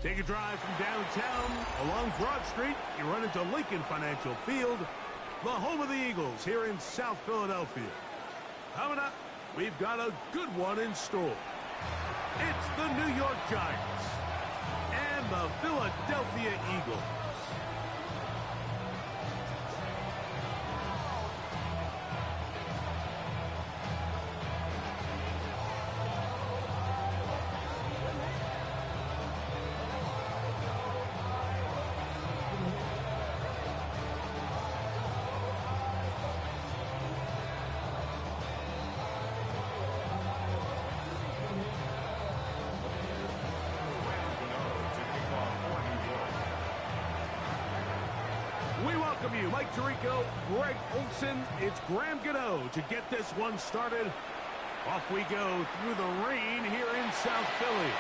Take a drive from downtown along Broad Street. You run into Lincoln Financial Field, the home of the Eagles here in South Philadelphia. Coming up, we've got a good one in store. It's the New York Giants and the Philadelphia Eagles. You, Mike Tirico, Greg Olson, it's Graham Gano to get this one started. Off we go through the rain here in South Philly.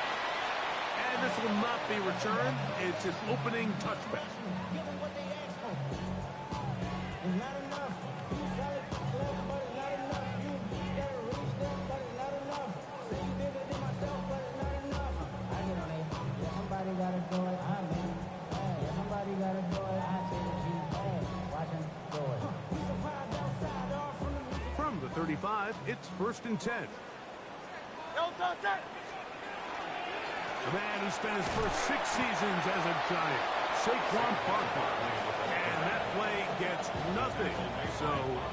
And this will not be returned. It's his opening touchback. From the 35, it's 1st and 10. The man who spent his first 6 seasons as a Giant, Saquon Barkley. And that play gets nothing. So,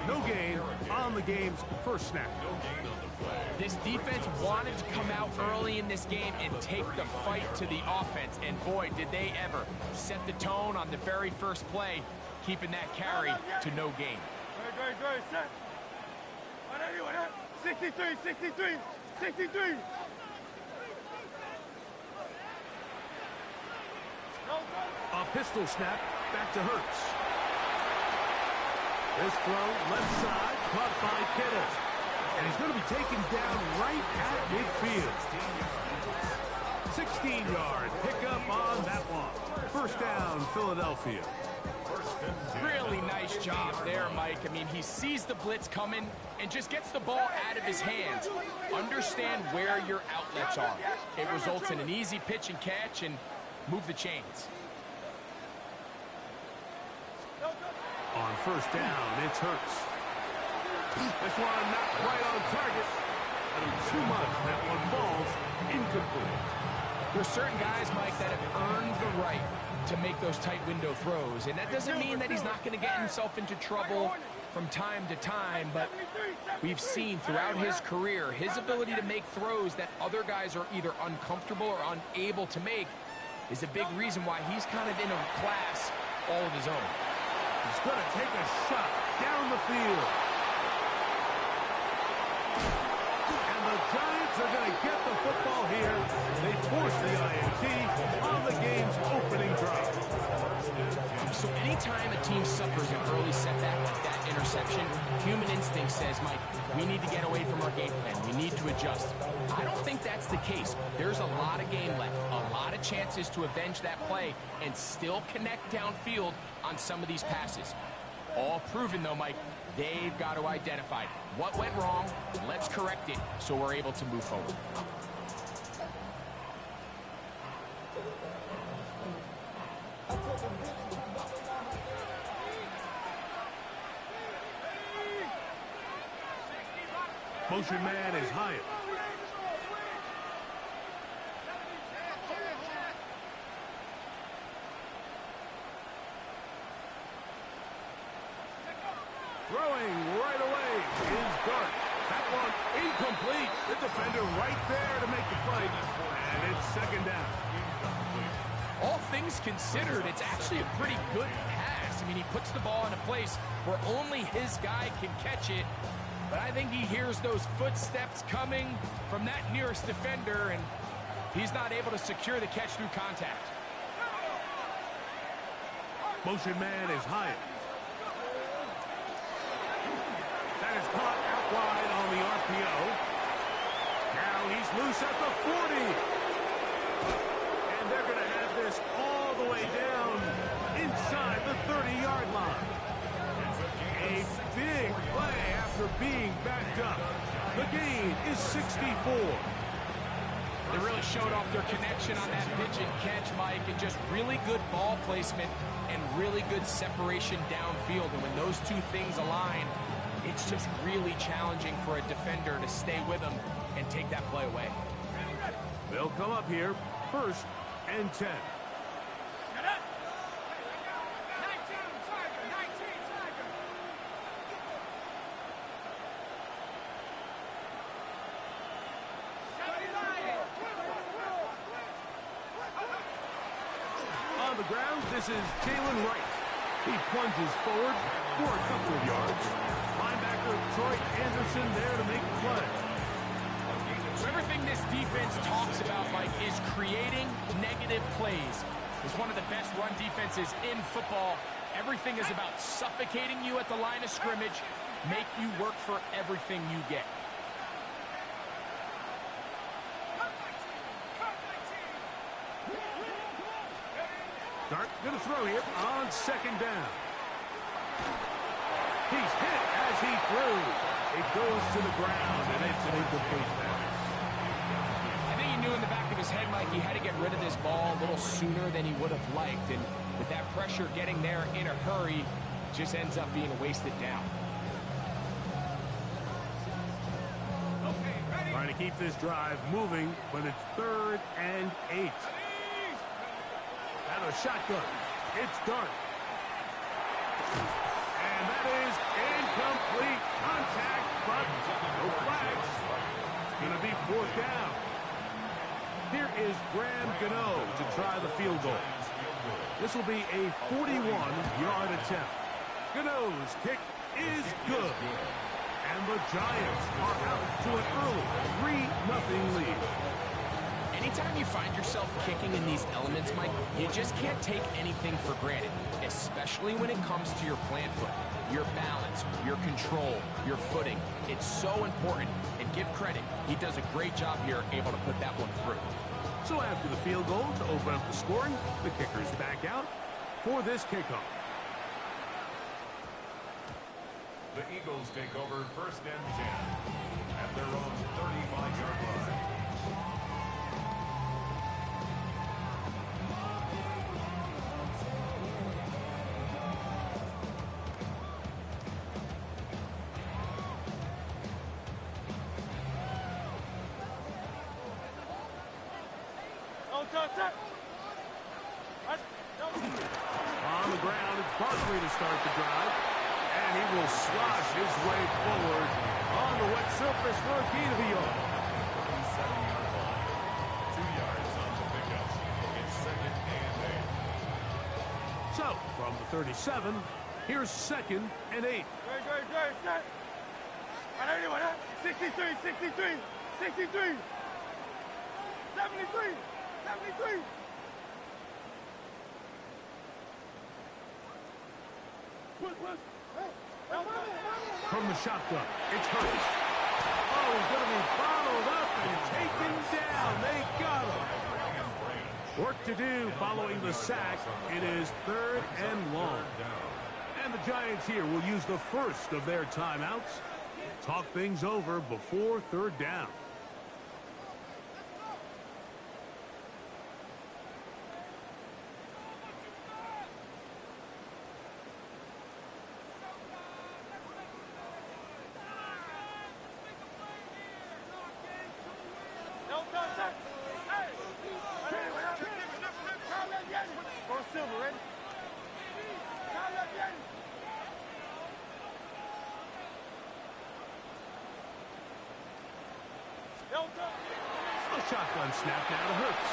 no gain on the game's first snap. This defense wanted to come out early in this game and take the fight to the offense. And boy, did they ever set the tone on the very first play, keeping that carry to no gain. 63. A pistol snap back to Hurts. This throw left side caught by Kittle. And he's going to be taken down right at midfield. 16-yard pickup on that one. First down, Philadelphia. Really nice job there, Mike. I mean, he sees the blitz coming and just gets the ball out of his hands. Understand where your outlets are. It results in an easy pitch and catch and move the chains. On first down, it's Hurts. This one not right on target. A little too much. That one falls incomplete. There's certain guys, Mike, that have earned the right to make those tight window throws. And that doesn't mean that he's not going to get himself into trouble from time to time, but we've seen throughout his career his ability to make throws that other guys are either uncomfortable or unable to make is a big reason why he's kind of in a class all of his own. He's going to take a shot down the field. And the Giants are going to get the football here. They force the INT on the game's opening drive. So anytime a team suffers an early setback like that interception, human instinct says, Mike, we need to get away from our game plan. We need to adjust. I don't think that's the case. There's a lot of game left, a lot of chances to avenge that play and still connect downfield on some of these passes. All proven, though, Mike, they've got to identify what went wrong, let's correct it so we're able to move forward. Motion man is Hyatt. Throwing right away is Dart. That one incomplete. The defender right there to make the play. And it's second down. All things considered, it's actually a pretty good pass. I mean, he puts the ball in a place where only his guy can catch it. But I think he hears those footsteps coming from that nearest defender, and he's not able to secure the catch through contact. Motion man is Hyatt. That is caught out wide on the RPO. Now he's loose at the 40. And they're going to have this all the way down inside the 30-yard line. A big play after being backed up. The gain is 64. They really showed off their connection on that pitch and catch, Mike, and just really good ball placement and really good separation downfield. And when those two things align, it's just really challenging for a defender to stay with them and take that play away. They'll come up here, 1st and 10. On the ground, this is Jalen Wright. He plunges forward for a couple of yards. Linebacker Troy Anderson there to make the play. So everything this defense talks about, Mike, is creating negative plays. It's one of the best run defenses in football. Everything is about suffocating you at the line of scrimmage, make you work for everything you get. Dart going to throw here on 2nd down. He's hit as he threw. It goes to the ground, and it's an incomplete pass. I think he knew in the back of his head, Mike, he had to get rid of this ball a little sooner than he would have liked. And with that pressure getting there in a hurry, just ends up being a wasted down. Trying to keep this drive moving, but it's 3rd and 8. Out of shotgun, it's Dart. And that is incomplete. Contact, but no flags. It's going to be 4th down. Here is Graham Gano to try the field goal. This will be a 41-yard attempt. Gano's kick is good. And the Giants are out to an early 3-0 lead. Anytime you find yourself kicking in these elements, Mike, you just can't take anything for granted, especially when it comes to your plant foot, your balance, your control, your footing. It's so important, and give credit. He does a great job here, able to put that one through. So after the field goal to open up the scoring, the kicker's back out for this kickoff. The Eagles take over 1st and 10 at their own 35-yard line. On the ground, it's Barkley to start the drive. And he will slosh his way forward on the wet surface for a gain of a yard. 37-yard line. 2 yards on the pickup. It's 2nd and 8. So, from the 37, here's 2nd and 8. Good, set. 63, 73. 73. From the shotgun, it's Hurts. Oh, he's going to be bottled up and taken down. They got him. Work to do following the sack. It is 3rd and long. And the Giants here will use the first of their timeouts. Talk things over before 3rd down. A shotgun snap now to Hurts.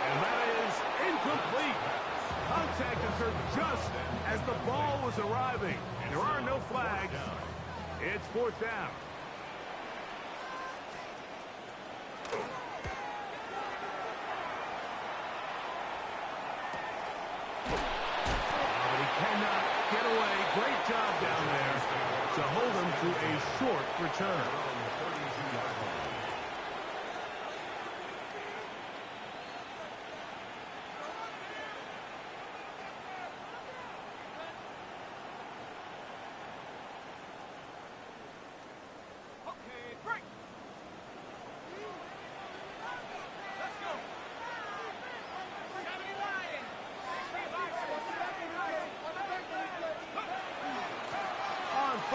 And that is incomplete. Contact occurred just as the ball was arriving. There are no flags. It's 4th down. But he cannot get away. Great job down there to hold him to a short return.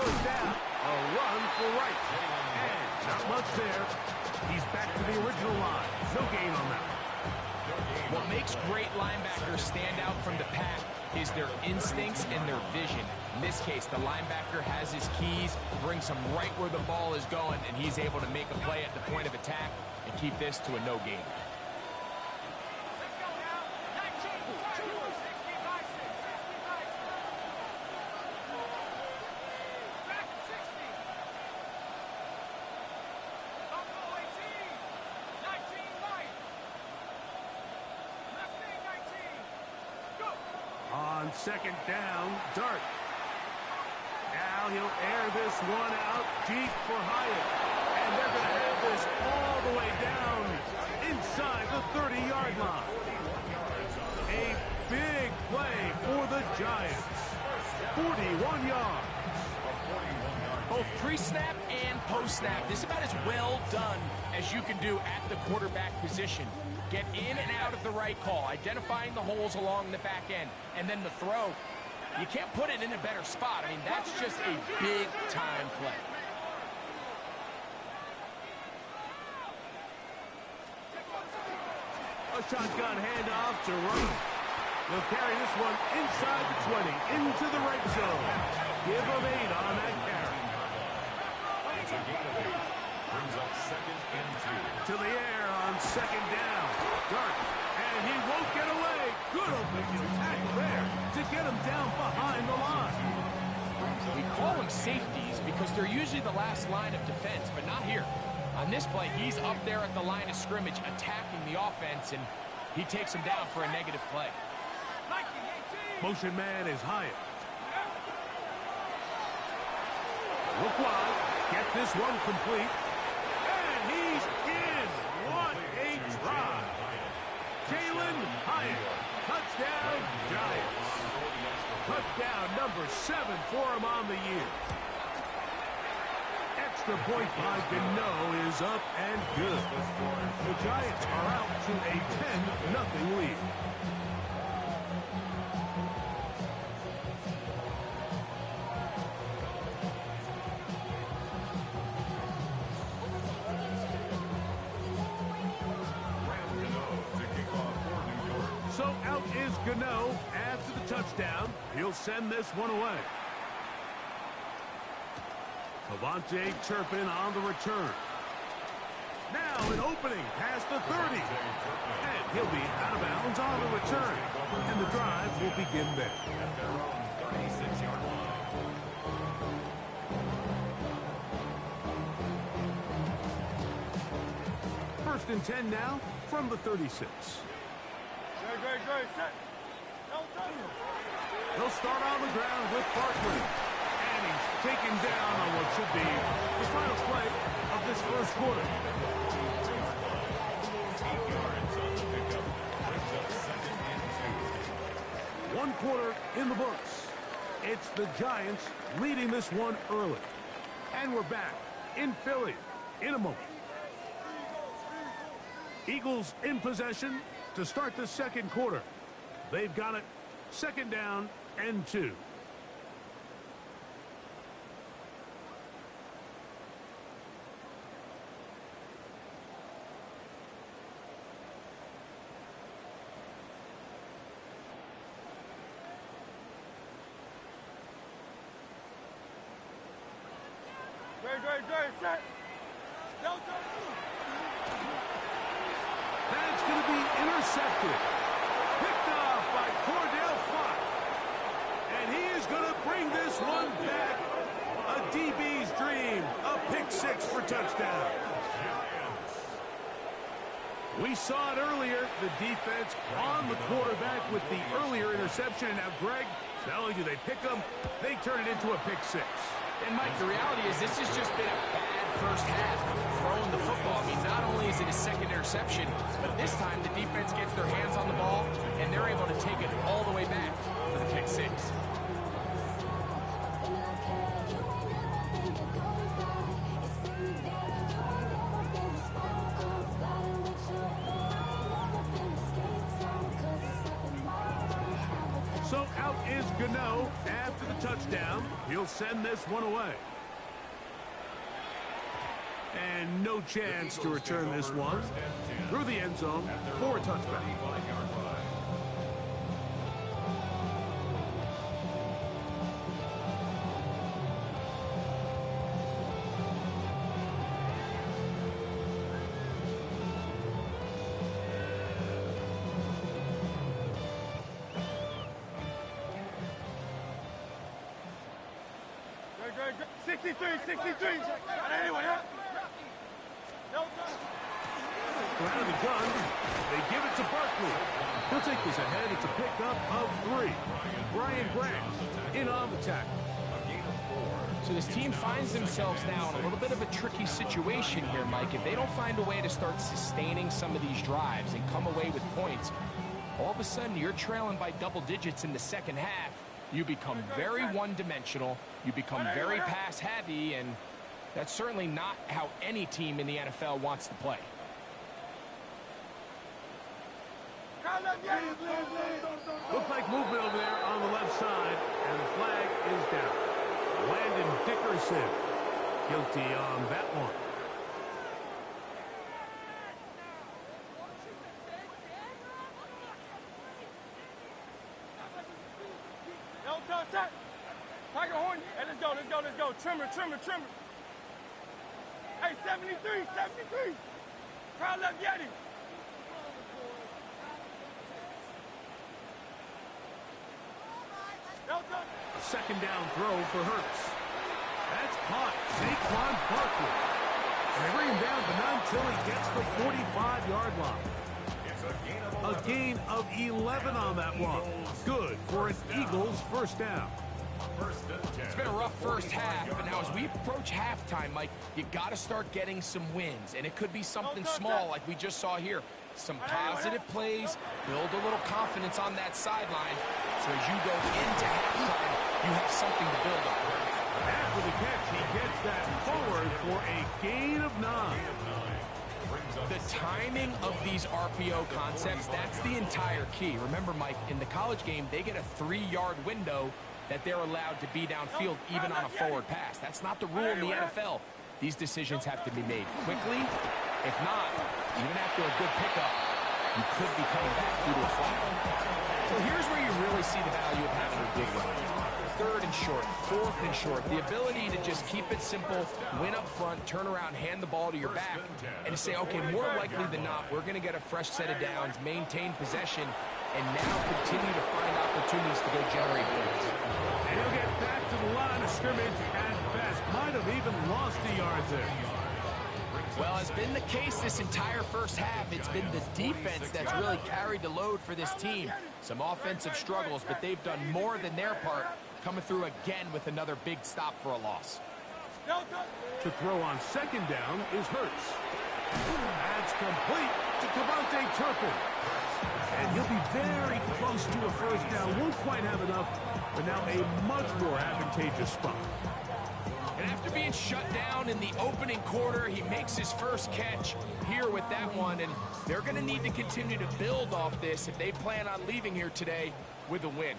first down. A run for right. And not much there. He's back to the original line. No gain on that. What makes great linebackers stand out from the pack is their instincts and their vision. In this case, the linebacker has his keys, brings him right where the ball is going, and he's able to make a play at the point of attack and keep this to a no gain. On second down, Dart. Now he'll air this one out deep for Hyatt. And they're going to have this all the way down inside the 30-yard line. A big play for the Giants. 41 yards. Both pre-snap and post-snap, this is about as well done as you can do at the quarterback position. Get in and out of the right call, identifying the holes along the back end, and then the throw. You can't put it in a better spot. I mean, that's just a big-time play. A shotgun handoff to Wright. He'll carry this one inside the 20, into the right zone. Give him 8 on that carry. It's a gain of 8. Brings up second and 2. To the air on second down. Dart, and he won't get away. Good opening tackle there to get him down behind the line. We call them safeties because they're usually the last line of defense, but not here. On this play, he's up there at the line of scrimmage attacking the offense, and he takes him down for a negative play. Motion man is Hyatt. Look wide. Get this one complete. And he's in. What a drive. Jalen Hyatt. Touchdown, Giants. Touchdown number 7 for him on the year. Extra point by Gano is up and good. The Giants are out to a 10-0 lead. So out is Gano after the touchdown. He'll send this one away. Avante Turpin on the return. Now an opening past the 30. And he'll be out of bounds on the return. And the drive will begin there. At their own 36-yard line. First and 10 now from the 36. Great. Set. They'll start on the ground with Barkley. And he's taken down on what should be the final play of this first quarter. 8 yards on the pickup. Brings up second and 2. 1 quarter in the books. It's the Giants leading this one early. And we're back in Philly in a moment. Eagles in possession to start the second quarter. They've got it. Second down and 2. Great. Set. That's going to be intercepted. Picked off by Cordell Flott. And he is going to bring this one back. A DB's dream. A pick 6 for touchdown. We saw it earlier. The defense on the quarterback with the earlier interception. And now, Greg, not only do they pick him, they turn it into a pick 6. And, Mike, the reality is this has just been a bad first half throwing the football. I mean, not only is it a second interception, but this time the defense gets their hands on the ball, and they're able to take it all the way back for the pick 6. So out is Gano, after the touchdown, he'll send this one away. And no chance to return this one through the end zone for a touchback. Good. 63. Anyway, yeah. Out of the gun, they give it to Barkley. He'll take this ahead. It's a pickup of 3. Brian Grant in on the tackle. So this team finds themselves now in a little bit of a tricky situation here, Mike. If they don't find a way to start sustaining some of these drives and come away with points, all of a sudden you're trailing by double digits in the second half. You become very one-dimensional. You become very pass-heavy, and that's certainly not how any team in the NFL wants to play. Looks like movement over there on the left side, and the flag is down. Landon Dickerson guilty on that one. Set. Tiger Horn. Hey, let's go. Trimmer. Hey, 73. Crowd left Yeti. A second down throw for Hurts. That's caught. Saquon Barkley. And they bring him down, but not until he gets the 45-yard line. A gain of 11 on that one. Good for an Eagles first down. It's been a rough first half, but now as we approach halftime, Mike, you got to start getting some wins, and it could be something small like we just saw here. Some positive plays, build a little confidence on that sideline, so as you go into halftime, you have something to build on. After the catch, he gets that forward for a gain of 9. The timing of these RPO concepts, that's the entire key. Remember, Mike, in the college game, they get a 3-yard window that they're allowed to be downfield even on a forward pass. That's not the rule in the NFL. These decisions have to be made quickly. If not, even after a good pickup, you could be coming back due to a flag. So here's where you really see the value of having a good run. 3rd and short, 4th and short. The ability to just keep it simple, win up front, turn around, hand the ball to your back, and to say, okay, more likely than not, we're going to get a fresh set of downs, maintain possession, and now continue to find opportunities to go generate points. And he'll get back to the line of scrimmage at best. Might have even lost a yard there. Well, has been the case this entire first half. It's been the defense that's really carried the load for this team. Some offensive struggles, but they've done more than their part, coming through again with another big stop for a loss. To throw on second down is Hurts. That's complete to Devontae Turpin. And he'll be very close to a first down. Won't quite have enough, but now a much more advantageous spot. And after being shut down in the opening quarter, he makes his first catch here with that one. And they're going to need to continue to build off this if they plan on leaving here today with a win.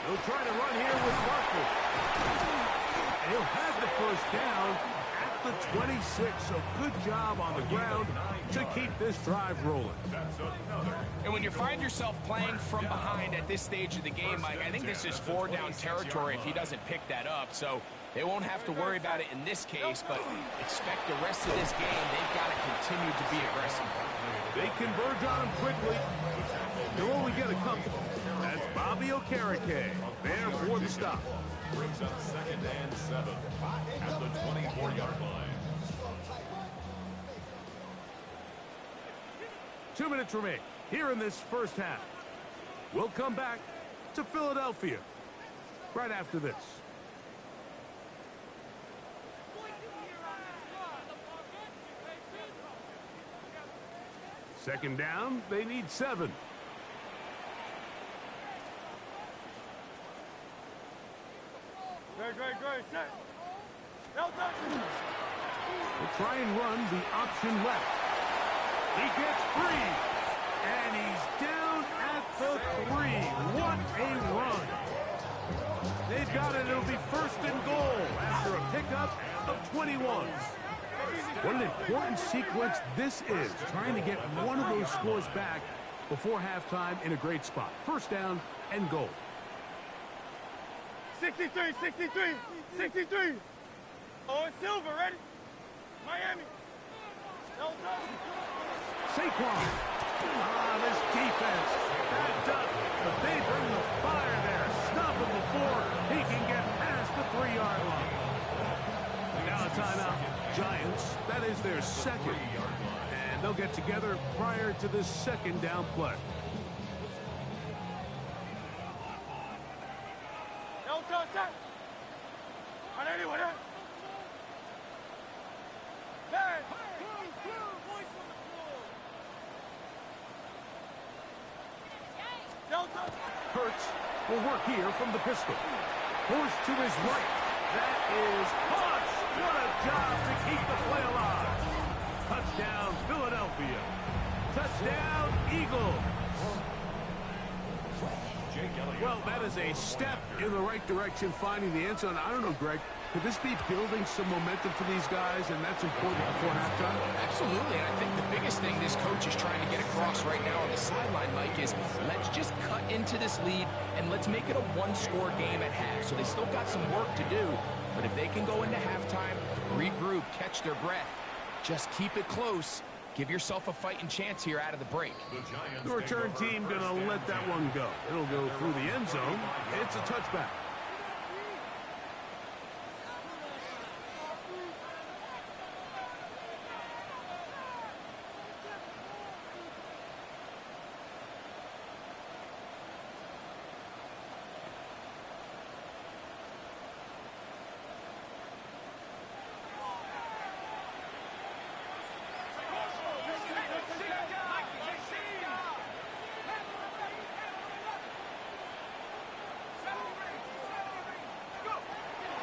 He'll try to run here with Barkley. And he'll have the first down at the 26. So good job on the ground to keep this drive rolling. And when you find yourself playing from behind at this stage of the game, Mike, I think this is 4-down territory if he doesn't pick that up. So they won't have to worry about it in this case, but expect the rest of this game, they've got to continue to be aggressive. They converge on him quickly. They'll only get a couple. That's Bobby Okereke there for the stop. Brings up 2nd and 7 at the 24-yard line. 2 minutes remain here in this first half. We'll come back to Philadelphia right after this. Second down, they need 7. Great. Set. We'll try and run the option left. He gets free. And he's down at the 3. What a run. They've got it. It'll be first and goal after a pickup of 21. What an important sequence this is, trying to get one of those scores back before halftime in a great spot. First down and goal. 63, 63, 63. Oh, it's Silver, ready? Miami. Saquon. This defense backed up, but they bring the fire there. Stop him before he can get past the 3-yard line. Now a timeout. Giants, that is their second. And they'll get together prior to this second down play. Hurts will work here from the pistol. Forced to his right. That is Hodge. What a job to keep the play alive. Touchdown, Philadelphia. Touchdown, Eagles. Well, that is a step in the right direction, finding the end zone. I don't know, Greg. Could this be building some momentum for these guys, and that's important before halftime? Absolutely, and I think the biggest thing this coach is trying to get across right now on the sideline, Mike, is let's just cut into this lead, and let's make it a one-score game at half. So they still got some work to do, but if they can go into halftime, regroup, catch their breath, just keep it close, give yourself a fighting chance here out of the break. The return team going to let that one go. It'll go through the end zone. It's a touchback.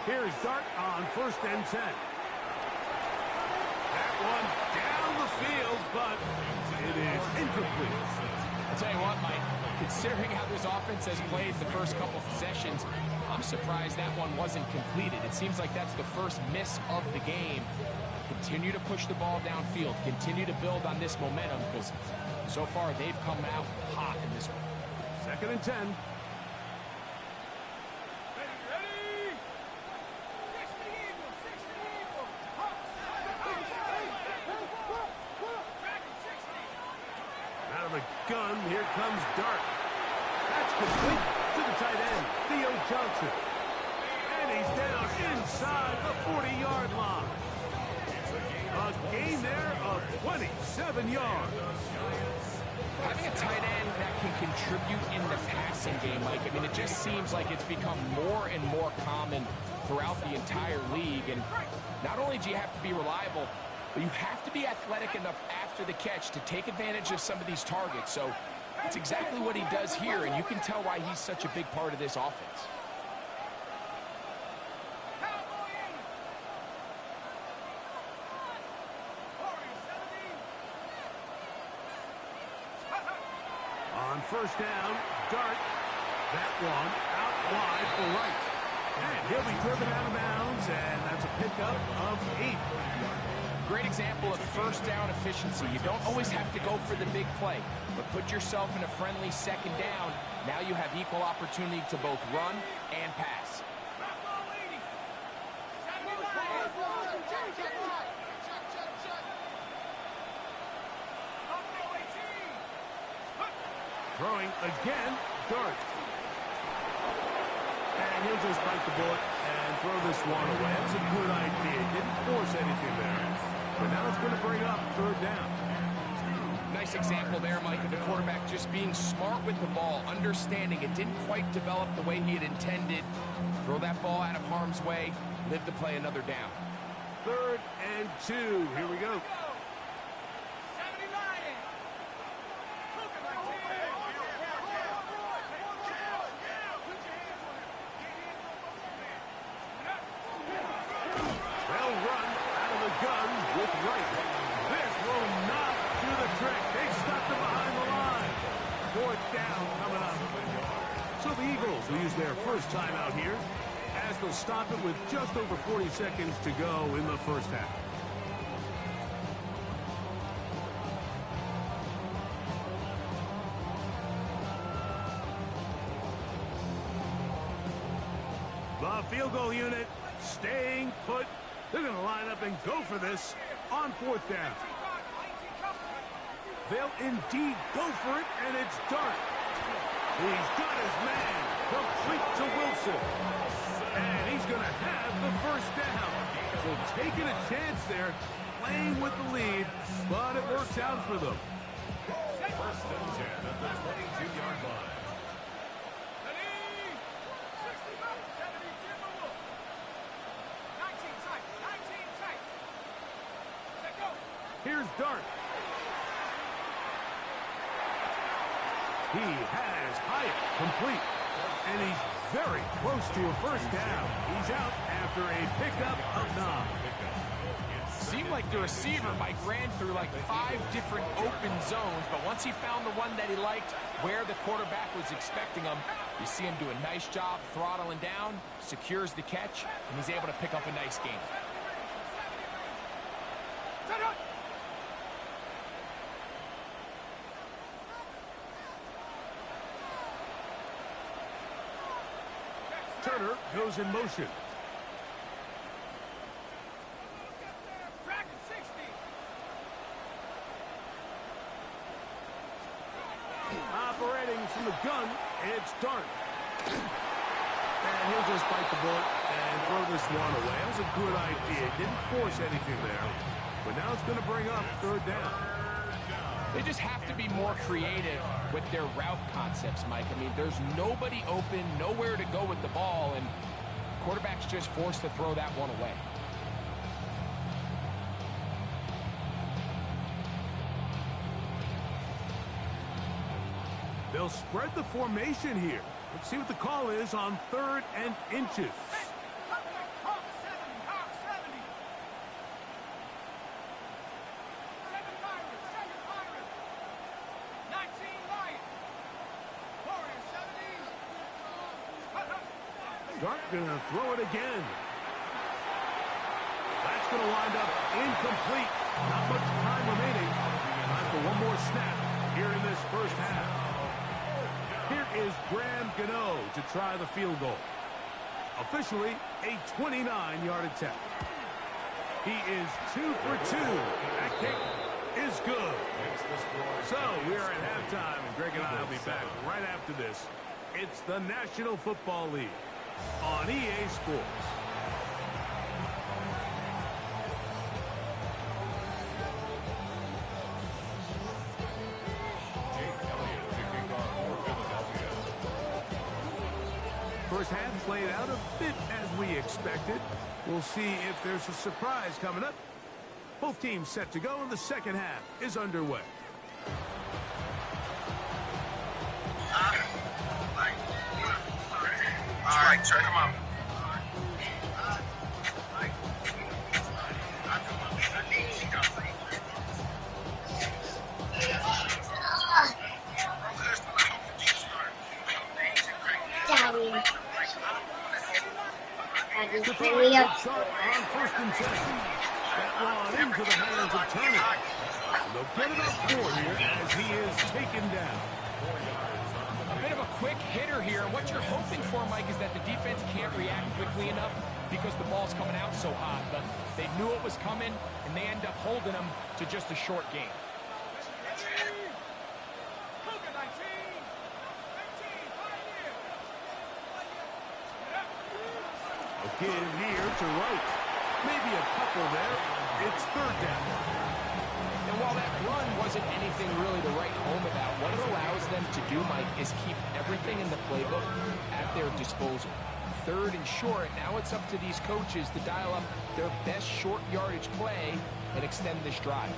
Here's Dart on 1st and 10. That one down the field, but it is incomplete. I'll tell you what, Mike, considering how this offense has played the first couple possessions, I'm surprised that one wasn't completed. It seems like that's the first miss of the game. Continue to push the ball downfield. Continue to build on this momentum, because so far they've come out hot in this one. 2nd and 10. Gun, here comes Dart. That's complete to the tight end, Theo Johnson. And he's down inside the 40-yard line. A gain there of 27 yards. Having a tight end that can contribute in the passing game, Mike, I mean, it just seems like it's become more and more common throughout the entire league. And not only do you have to be reliable, but you have to be athletic enough after the catch to take advantage of some of these targets. So it's exactly what he does here, and you can tell why he's such a big part of this offense. On 1st down, Dart. That one out wide for right. And he'll be driven out of bounds, and that's a pickup of 8. Great example of first down efficiency. You don't always have to go for the big play, but put yourself in a friendly 2nd down. Now you have equal opportunity to both run and pass. Throwing again, Dart. And he'll just bite the bullet and throw this one away. That's a good idea. Didn't force anything there. But now it's going to bring up 3rd down. Nice example there, Mike, of the quarterback just being smart with the ball, understanding it didn't quite develop the way he had intended. Throw that ball out of harm's way, live to play another down. 3rd and 2. Here we go. 4th down coming up. So the Eagles will use their first timeout here, as they'll stop it with just over 40 seconds to go in the first half. The field goal unit staying put. They're going to line up and go for this on 4th down. They'll indeed go for it, and it's Dart. He's got his man complete to Wilson. And he's going to have the first down. So taking a chance there, playing with the lead, but it works out for them. 1st and 10 at the 22-yard line. Here's Dart. He has Hyatt complete. And he's very close to a first down. He's out after a pickup of 9. Seemed like the receiver, Mike, ran through like 5 different open zones, but once he found the one that he liked, where the quarterback was expecting him, you see him do a nice job throttling down, secures the catch, and he's able to pick up a nice gain. Turner goes in motion. Operating from the gun, it's Dart. And he'll just bite the bullet and throw this one away. That was a good idea. Didn't force anything there. But now it's going to bring up 3rd down. They just have to be more creative with their route concepts, Mike. I mean, there's nobody open, nowhere to go with the ball, and quarterback's just forced to throw that one away. They'll spread the formation here. Let's see what the call is on 3rd and inches. Dart gonna throw it again. That's gonna wind up incomplete. Not much time remaining. Time for one more snap here in this first half. Here is Graham Gano to try the field goal. Officially a 29-yard attempt. He is 2 for 2. That kick is good. So we are at halftime, and Greg and I will be back right after this. It's the National Football League on EA Sports. First half played out a bit as we expected. We'll see if there's a surprise coming up. Both teams set to go, and the second half is underway. All right, check him out. To throw it on 1st and 10. That one into the hands of Turner. They'll get it up 4 here as he is taken down. A bit of a quick hitter here, and what you're hoping for, Mike, is that the defense can't react quickly enough because the ball's coming out so hot. But they knew it was coming, and they end up holding them to just a short game. A give here to Wright. Maybe a couple there. It's 3rd down. And while that run wasn't anything really to write home about, what it allows them to do, Mike, is keep everything in the playbook at their disposal. 3rd and short, now it's up to these coaches to dial up their best short yardage play and extend this drive.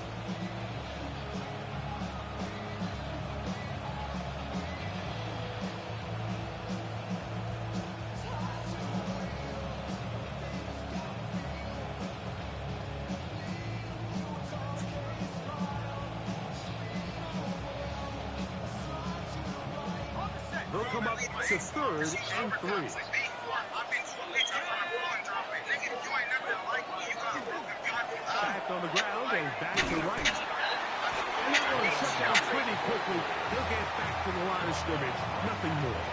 They'll come up to 3rd and 3. Back on the ground and back to right. And that one shut down pretty quickly. He'll get back to the line of scrimmage. Nothing more.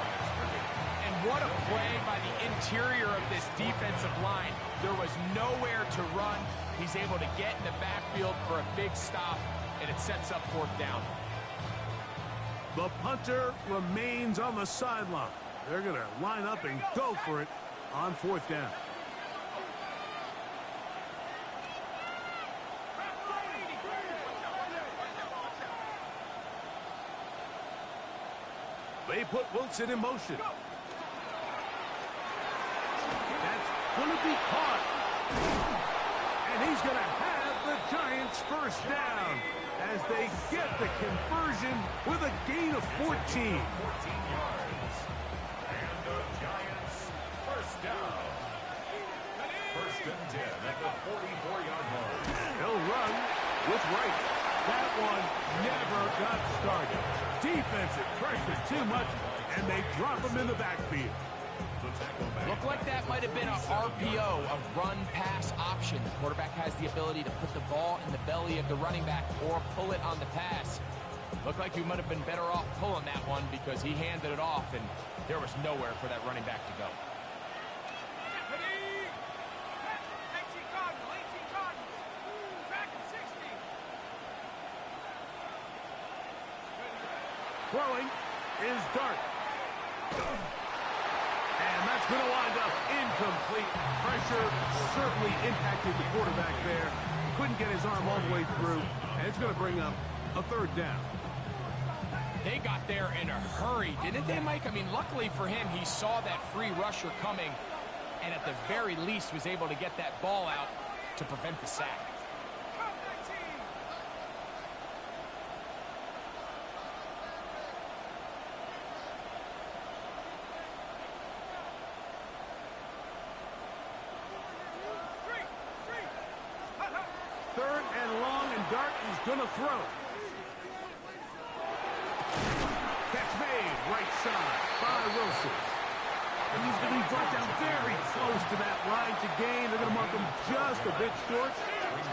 And what a play by the interior of this defensive line. There was nowhere to run. He's able to get in the backfield for a big stop, and it sets up 4th down. The punter remains on the sideline. They're going to line up and go for it on 4th down. They put Wilson in motion. That's going to be caught. And he's going to have the Giants' 1st down as they get the conversion with a gain of 14. 14 yards. And the Giants' 1st down. 1st and 10 at the 44-yard line. He'll run with Wright. That one never got started. Defensive pressure too much, and they drop him in the backfield. Looked like that might have been a RPO, a run-pass option. The quarterback has the ability to put the ball in the belly of the running back or pull it on the pass. Looked like he might have been better off pulling that one because he handed it off, and there was nowhere for that running back to go. Throwing is Dart. And that's going to wind up incomplete. Pressure certainly impacted the quarterback there. Couldn't get his arm all the way through. And it's going to bring up a 3rd down. They got there in a hurry, didn't they, Mike? I mean, luckily for him, he saw that free rusher coming and at the very least was able to get that ball out to prevent the sack. Third and long, and Dart is going to throw. Catch made, right side by Wilson. And he's going to be brought down very close to that line to gain. They're going to mark him just a bit short.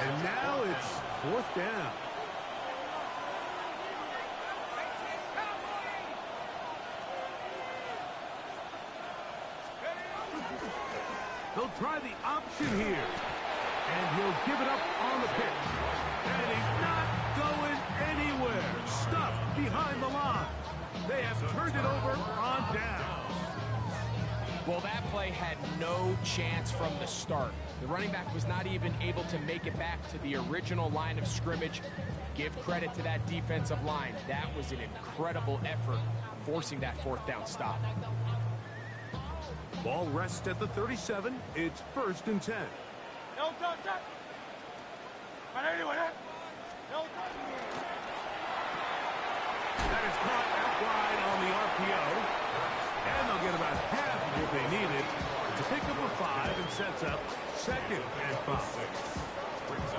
And now it's 4th down. They'll try the option here. And he'll give it up on the pitch. And he's not going anywhere. Stuffed behind the line. They have turned it over on down. Well, that play had no chance from the start. The running back was not even able to make it back to the original line of scrimmage. Give credit to that defensive line. That was an incredible effort, forcing that 4th down stop. Ball rests at the 37. It's 1st and 10. No touch, touch. That is caught out wide on the RPO. And they'll get about half of what they needed to pick up a 5 and sets up 2nd and 5.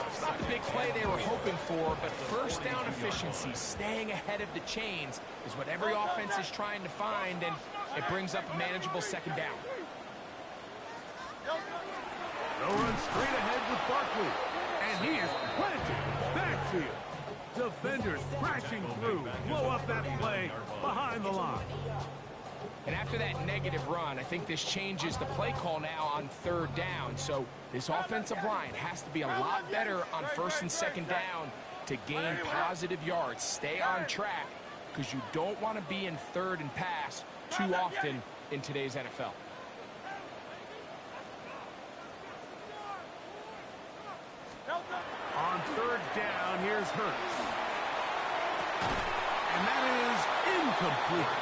It's not the big play they were hoping for, but 1st down efficiency, staying ahead of the chains, is what every offense is trying to find, and it brings up a manageable 2nd down. They'll run straight ahead with Barkley. And he is planted backfield. Defenders crashing through. Blow up that play behind the line. And after that negative run, I think this changes the play call now on 3rd down. So this offensive line has to be a lot better on 1st and 2nd down to gain positive yards. Stay on track because you don't want to be in 3rd and pass too often in today's NFL. On 3rd down, here's Hurts. And that is incomplete.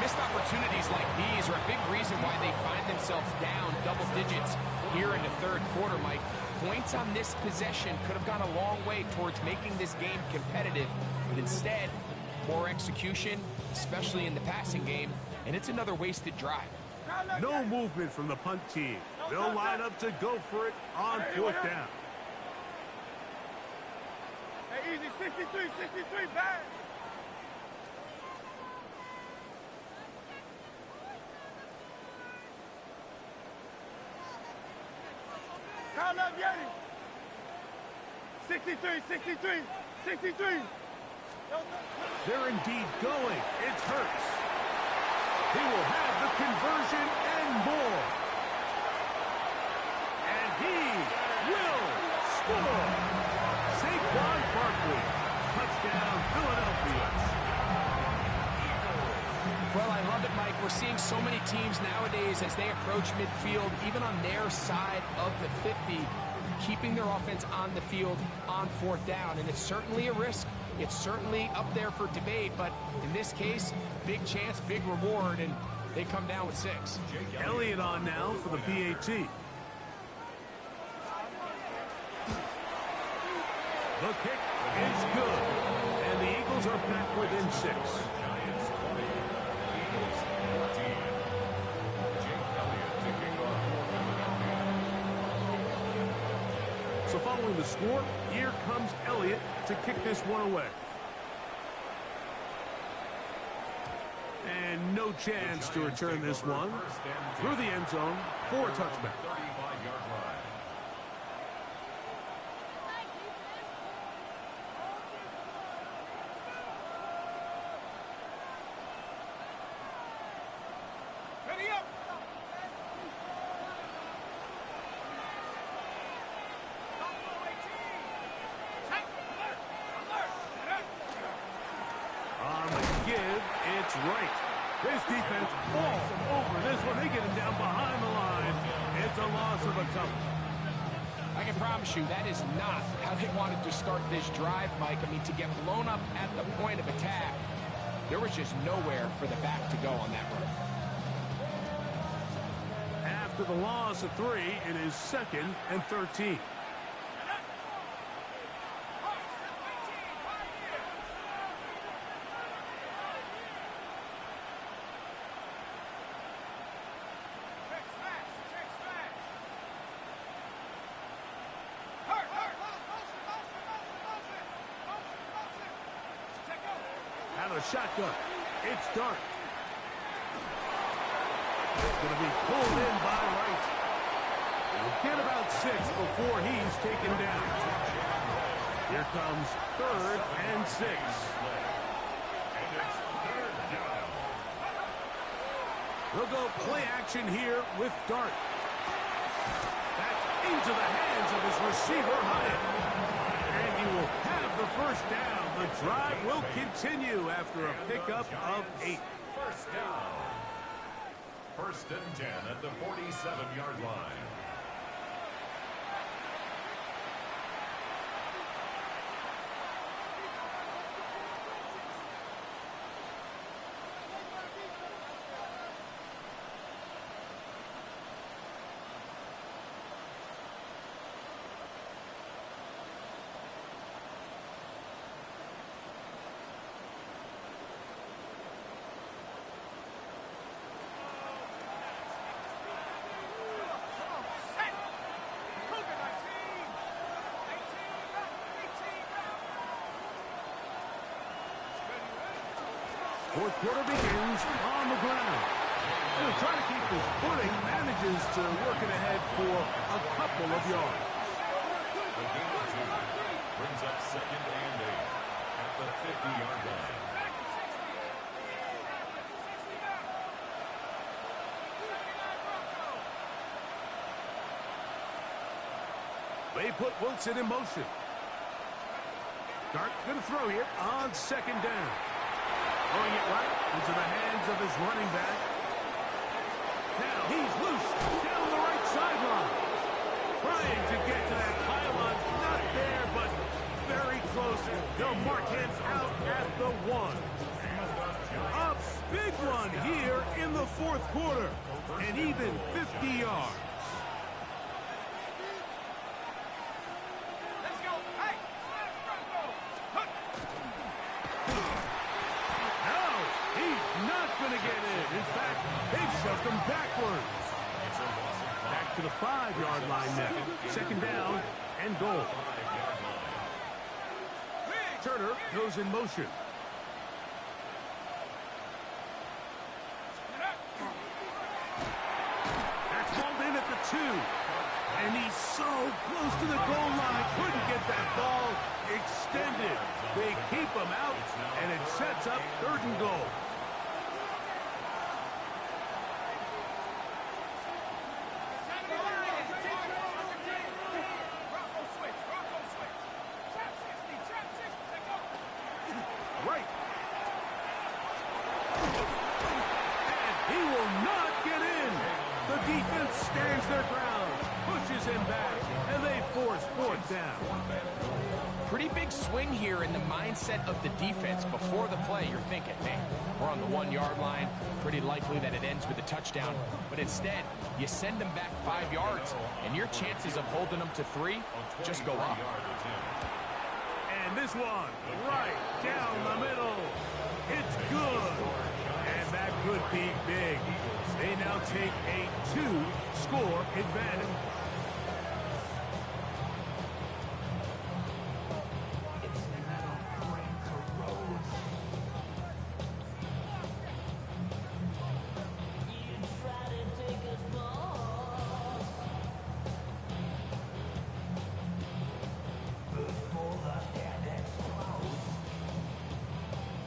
Missed opportunities like these are a big reason why they find themselves down double digits here in the 3rd quarter, Mike. Points on this possession could have gone a long way towards making this game competitive, but instead, poor execution, especially in the passing game, and it's another wasted drive. No movement from the punt team. They'll line up to go for it on 4th down. Hey, easy, 63, bang. Y'all love Yeti. 63, 63, 63. They're indeed going. It's Hurts. He will have the conversion and more. And he will score. Saquon Barkley. Touchdown, Philadelphia. Well, I love it, Mike. We're seeing so many teams nowadays as they approach midfield, even on their side of the 50, keeping their offense on the field on fourth down. And it's certainly a risk. It's certainly up there for debate, but in this case, big chance, big reward, and they come down with 6. Elliott on now for the PAT. The kick is good, and the Eagles are back within 6. Giants 20, Eagles 14. Jake Elliott to kick off for Philadelphia. So following the score, here comes Elliott to kick this one away. And no chance to return this one through the end zone for a touchback. 35-yard line. Ready up. On the give, it's right. This defense falls over this one. They get him down behind the line. It's a loss of a couple. I can promise you that is not how they wanted to start this drive, Mike. I mean, to get blown up at the point of attack, there was just nowhere for the back to go on that run. After the loss of 3, it is 2nd and 13. Out of the shotgun, it's Dart. It's going to be pulled in by Wright. He'll get about 6 before he's taken down. Here comes 3rd and 6. They'll go play action here with Dart. That's into the hands of his receiver, Hyatt. And he will have the first down. The drive will continue after a pickup of 8. First down. 1st and 10 at the 47-yard line. Fourth quarter begins on the ground. He'll try to keep his footing, manages to work it ahead for a couple of yards. The gain of 2 brings up 2nd and 8 at the 50-yard line. They put Wilson in motion. Dart's going to throw here on 2nd down. Throwing it right into the hands of his running back. Now he's loose down the right sideline. Trying to get to that pylon. Not there, but very close. They'll mark him out at the 1. A big one here in the 4th quarter. And even 50 yards. Going to get in. In fact, they've shoved him backwards. Back to the 5-yard line now. 2nd down and goal. Turner goes in motion. That's hauled in at the 2. And he's so close to the goal line. Couldn't get that ball extended. They keep him out, and it sets up 3rd and goal. Right. And he will not get in. The defense stands their ground, pushes him back, and they force 4th down. Pretty big swing here in the mindset of the defense. Before the play, you're thinking, man, we're on the 1-yard line. Pretty likely that it ends with a touchdown. But instead, you send them back 5 yards, and your chances of holding them to 3 just go up. And this one, right down the middle. It's good. And that could be big. They now take a 2-score advantage.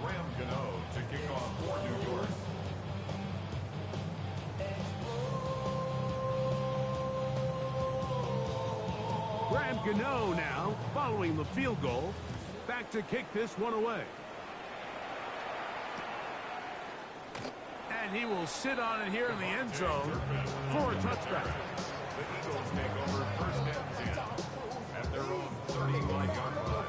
Graham Gano to kick off for New York. Graham Gano now, following the field goal, back to kick this one away. And he will sit on it here in the end zone for a touchback. The Eagles take over 1st and 10 at their own 35-yard line.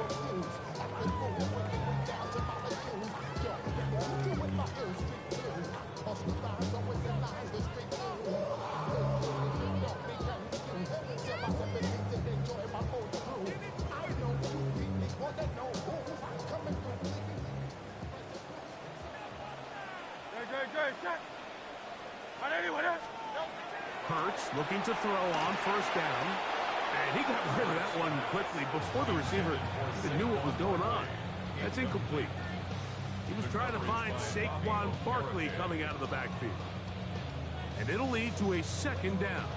Hurts looking to throw on 1st down. And he got rid of that one quickly before the receiver even knew what was going on. That's incomplete. He was trying to find Saquon Barkley coming out of the backfield. And it'll lead to a 2nd down.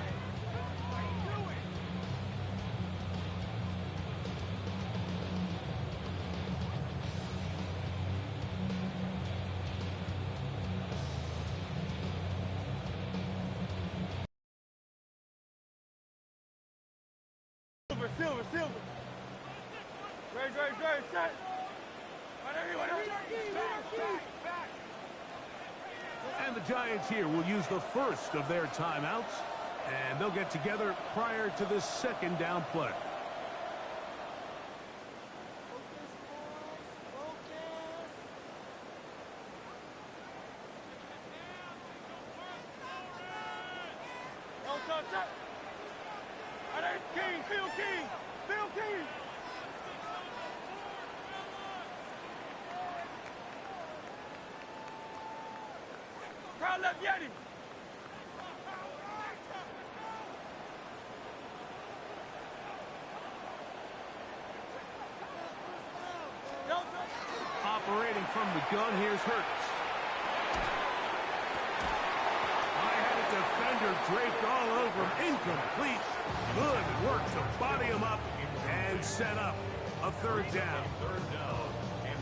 Silver. Great, set. And the Giants here will use the first of their timeouts. And they'll get together prior to this 2nd down play. Phil King. Crowd left Yeti. Operating from the gun, here's Hurts. I had a defender draped all over him. Incomplete. Good work to body him up and set up a 3rd down.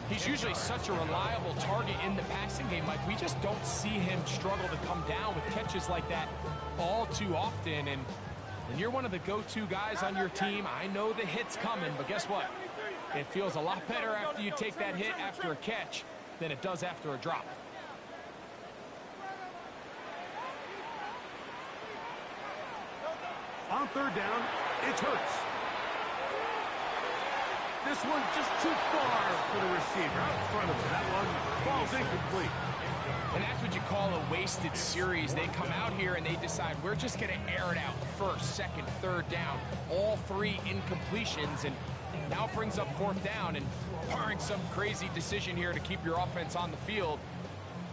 He's usually such a reliable target in the passing game, Mike. We just don't see him struggle to come down with catches like that all too often. And you're one of the go-to guys on your team. I know the hit's coming, but guess what? It feels a lot better after you take that hit after a catch than it does after a drop. On 3rd down, it's Hurts. This one just too far for the receiver. Out in front of him. That one falls incomplete. And that's what you call a wasted series. They come out here and they decide we're just going to air it out. 1st, 2nd, 3rd down. All 3 incompletions. And now it brings up 4th down. And barring some crazy decision here to keep your offense on the field,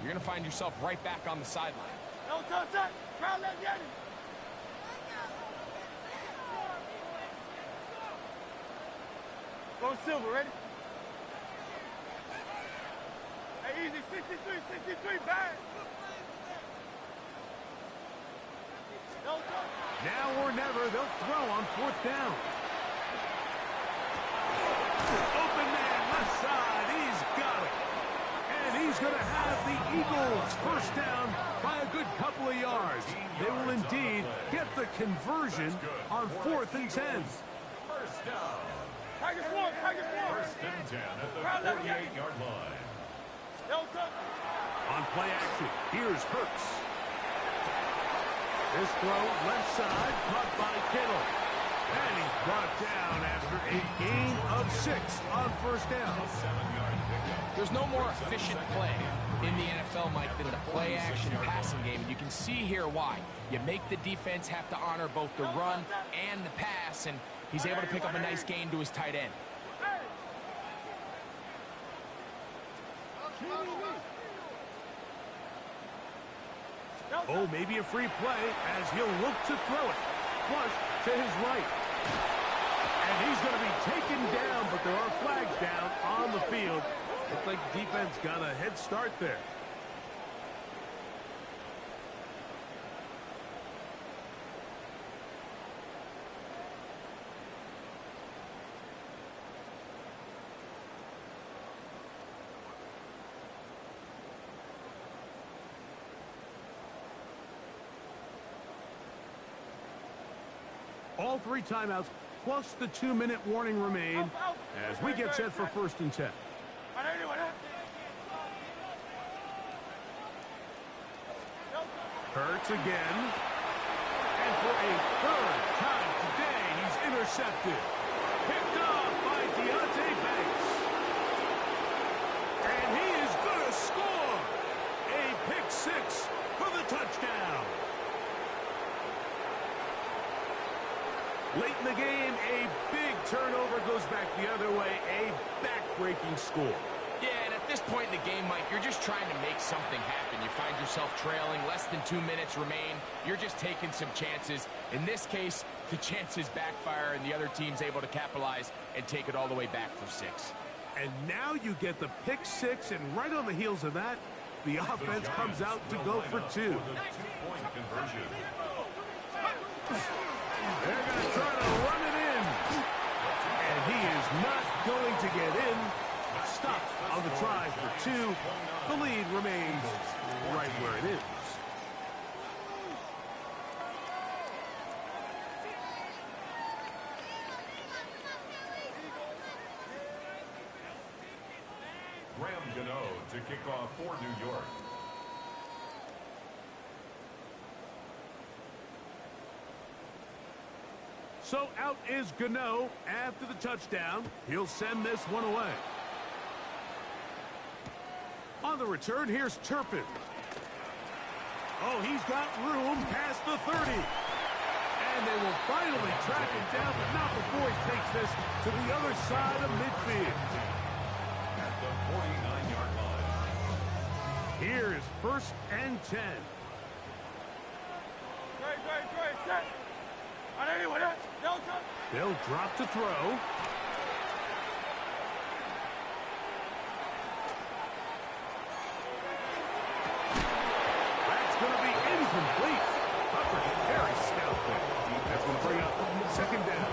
you're going to find yourself right back on the sideline. No touch that. Crowd left Yeti. Go Silver, ready? Hey, easy, 63, bad. No touch. Now or never, they'll throw on 4th down. Open man, left side, he's got it. And he's going to have the Eagles first down by a good couple of yards. They will indeed get the conversion on 4th and 10. First down. Tigers one, Tigers one. First and 10 at the 48-yard line. Delta. On play action, here's Hurts. This throw left side, caught by Kittle. And he's brought down after a gain of 6 on 1st down. 7-yard pickup. There's no more efficient play in the NFL, Mike, than the play-action passing game. And you can see here why. You make the defense have to honor both the run and the pass, and he's able to pick up a nice gain to his tight end. Oh, maybe a free play as he'll look to throw it. Flush to his right. And he's going to be taken down, but there are flags down on the field. Looks like the defense got a head start there. All 3 timeouts, plus the 2-minute warning remain as we get set for 1st and 10. Hurts again. And for a 3rd time today, he's intercepted. Picked off by Deonte Banks. And he is going to score. A pick 6 for the touchdown. Late in the game, a big turnover goes back the other way. A back-breaking score. Yeah, and at this point in the game, Mike, you're just trying to make something happen. You find yourself trailing, less than 2 minutes remain. You're just taking some chances. In this case, the chances backfire, and the other team's able to capitalize and take it all the way back for 6. And now you get the pick 6, and right on the heels of that, the offense comes out to go for 2. For the 2-point conversion. They're going to try to run it in. And he is not going to get in. Stopped on the try for 2. The lead remains right where it is. Graham Gano to kick off for New York. So out is Gano after the touchdown. He'll send this one away. On the return, here's Turpin. Oh, he's got room past the 30. And they will finally track him down, but not before he takes this to the other side of midfield. At the 49-yard line. Here is 1st and 10. Great, set. Delta. They'll drop to throw. That's going to be incomplete. Hubbard very stout there. That's going to bring up 2nd down.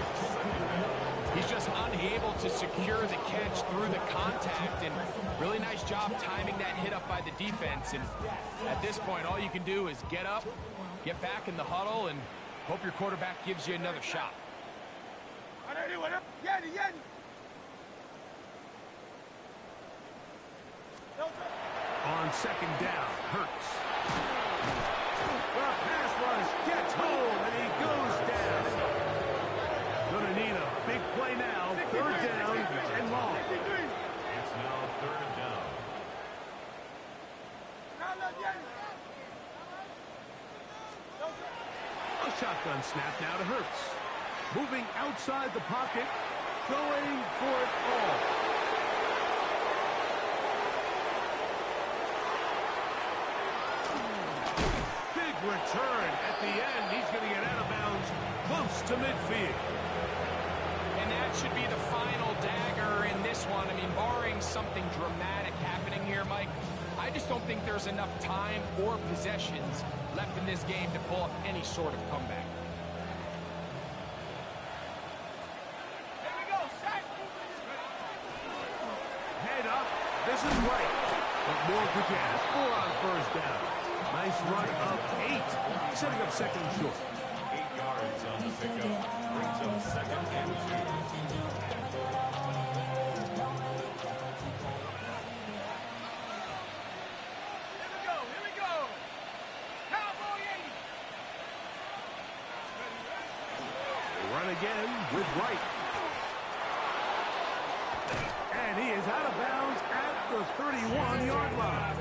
He's just unable to secure the catch through the contact, and really nice job timing that hit up by the defense. And at this point, all you can do is get up, get back in the huddle, and hope your quarterback gives you another shot. On 2nd down, Hurts. The pass rush gets home, and he goes down. Gonna need a big play now. 3rd down and long. It's now 3rd down. A shotgun snap now to Hurts. Moving outside the pocket, going for it all. Big return at the end. He's going to get out of bounds close to midfield. And that should be the final dagger in this one. I mean, barring something dramatic happening here, Mike, I just don't think there's enough time or possessions left in this game to pull off any sort of comeback. isn't right. But more for Jazz. 4 on first down. Nice run of 8. Setting up second and short. 8 yards on the pickup. Brings up second and 2. Here we go. Cowboy 80. They run again with Wright. And he is out of bounds at the 31-yard line.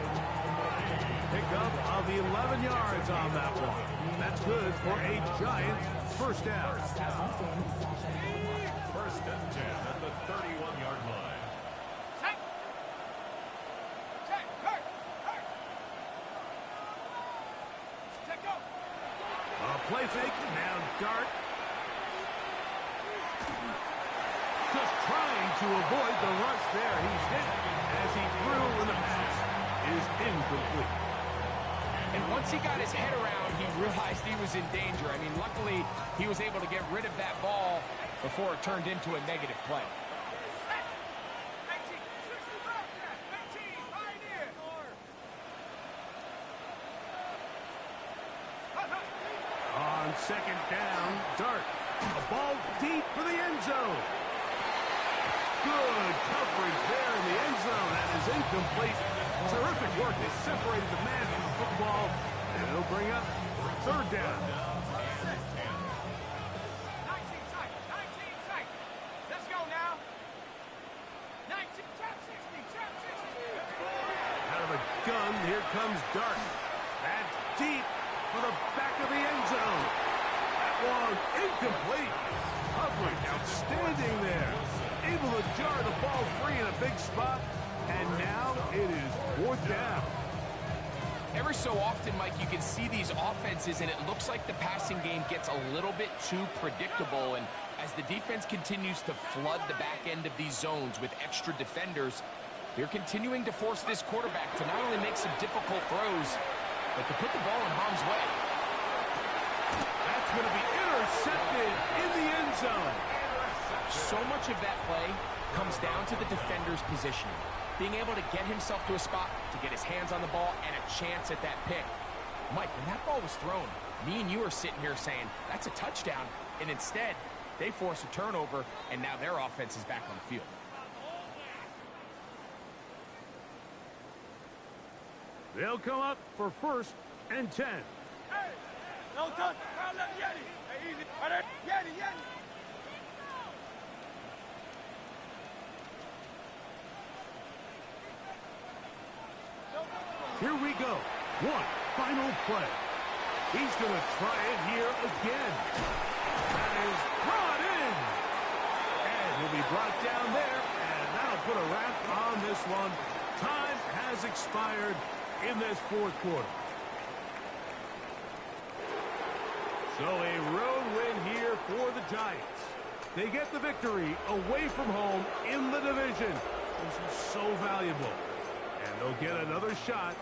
Pickup of 11 yards on that one. That's good for a Giants first down. First and 10 at the 31-yard line. Check. Check. Hurt. Hurt. Check go. A play fake. Now Dart. Just trying to avoid the rush there. He's hit as he threw when the pass is incomplete. And once he got his head around, he realized he was in danger. I mean, luckily, he was able to get rid of that ball before it turned into a negative play. 19. 60 Bobcat. 19. Pioneer. On second down, Dart. A ball deep for the end zone. Good coverage there in the end zone. That is incomplete. Terrific work. They separated the man from the football, and it'll bring up third down. 19 tight. 19 tight. Let's go now. 19. Trap 60. Trap 60. Out of a gun, here comes Dart. That's deep for the back of the end zone. That one incomplete. Coverage outstanding there. Able to jar the ball free in a big spot. And now it is fourth down. Every so often, Mike, you can see these offenses, and it looks like the passing game gets a little bit too predictable. And as the defense continues to flood the back end of these zones with extra defenders, they're continuing to force this quarterback to not only make some difficult throws, but to put the ball in harm's way. That's going to be intercepted in the end zone. So much of that play comes down to the defender's positioning. Being able to get himself to a spot, to get his hands on the ball, and a chance at that pick. Mike, when that ball was thrown, me and you are sitting here saying, that's a touchdown. And instead, they force a turnover, and now their offense is back on the field. They'll come up for first and 10. Hey. No touch. Foul left Yeti. Hey, easy. Right there. Yeti. Yeti. Here we go. One final play. He's going to try it here again. That is brought in. And he'll be brought down there, and that'll put a wrap on this one. Time has expired in this fourth quarter. So a road win here for the Giants. They get the victory away from home in the division. This is so valuable. And they'll get another shot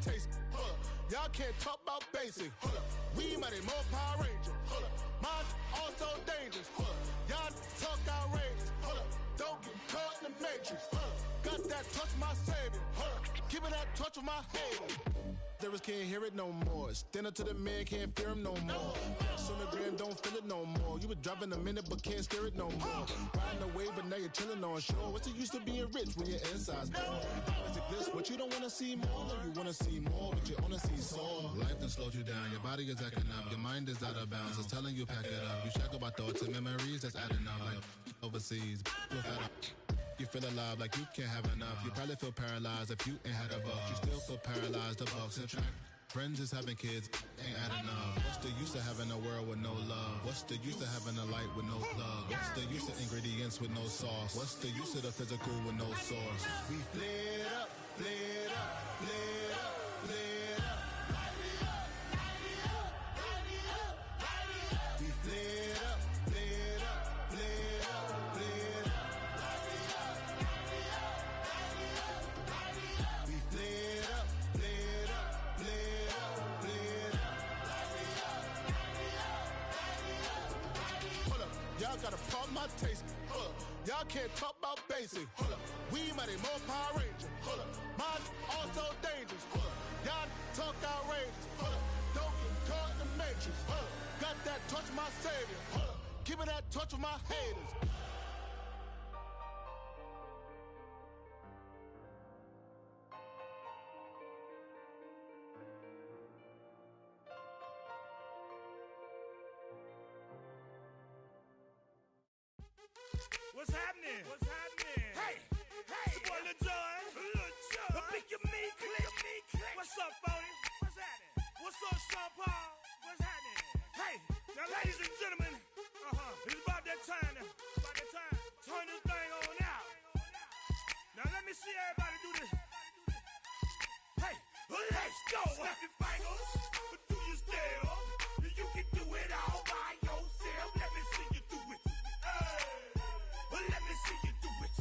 taste. Hold up. Y'all can't talk about basic. Hold up. We mighty more Power Ranger. Hold up. Mine also dangerous. Hold up. Y'all talk outrageous. Hold up. Don't get caught in the matrix. Hold up. Got that touch of my savior. Hold up. Give me that touch of my haters. Service can't hear it no more. Stand up to the man, can't fear him no more. Sonogram don't feel it no more. You been driving a minute but can't steer it no more. Riding away but now you're chilling on shore. What's the use of being rich when your inside's poor? Is it this what you don't wanna see more? No, you wanna see more, but you wanna see soul. Life done slowed you down. Your body is acting up. Your mind is out of bounds. It's telling you pack it up. You shackle by thoughts and memories that's adding up. Like overseas, you feel alive like you can't have enough. You probably feel paralyzed if you ain't had a buck. You still feel paralyzed, the bucks and track. Friends is having kids, ain't adding up. What's the use of having a world with no love? What's the use of having a light with no plug? What's the use of ingredients with no sauce? What's the use of the physical with no source? We flared up, flared up, flared up, flared up. Light me up, light me up, light me up, light me up. We flared up, flared up, flared up, flared up. Light me up, light me up, light me up, light me up. We flared up, flared up, flared up, flared up. Light me up, light me up, light me up, light me up. Hold up, y'all got a problem, my taste. Hold up, y'all can't talk about basic. Hold up, we mighty more Power Ranger. Hold up, mine also dangerous. Hold up, y'all talk outrageous. Hold up, don't get caught in the matrix. Hold up, got that touch of my savior. Hold up, give me that touch of my haters. What's happening? What's happening? Hey, hey, it's your boy Lil Jon. Lil Jon. The Big Me Click. What's up, Phony? What's happening? What's up, Sean Paul? What's happening? Hey, now, ladies and gentlemen, it's about that time. Turn this thing on out. Now let me see everybody do this. Hey, let's go. Snap your fingers, do your step. You can do it all by yourself. Let me see you do it. Let me see you do it.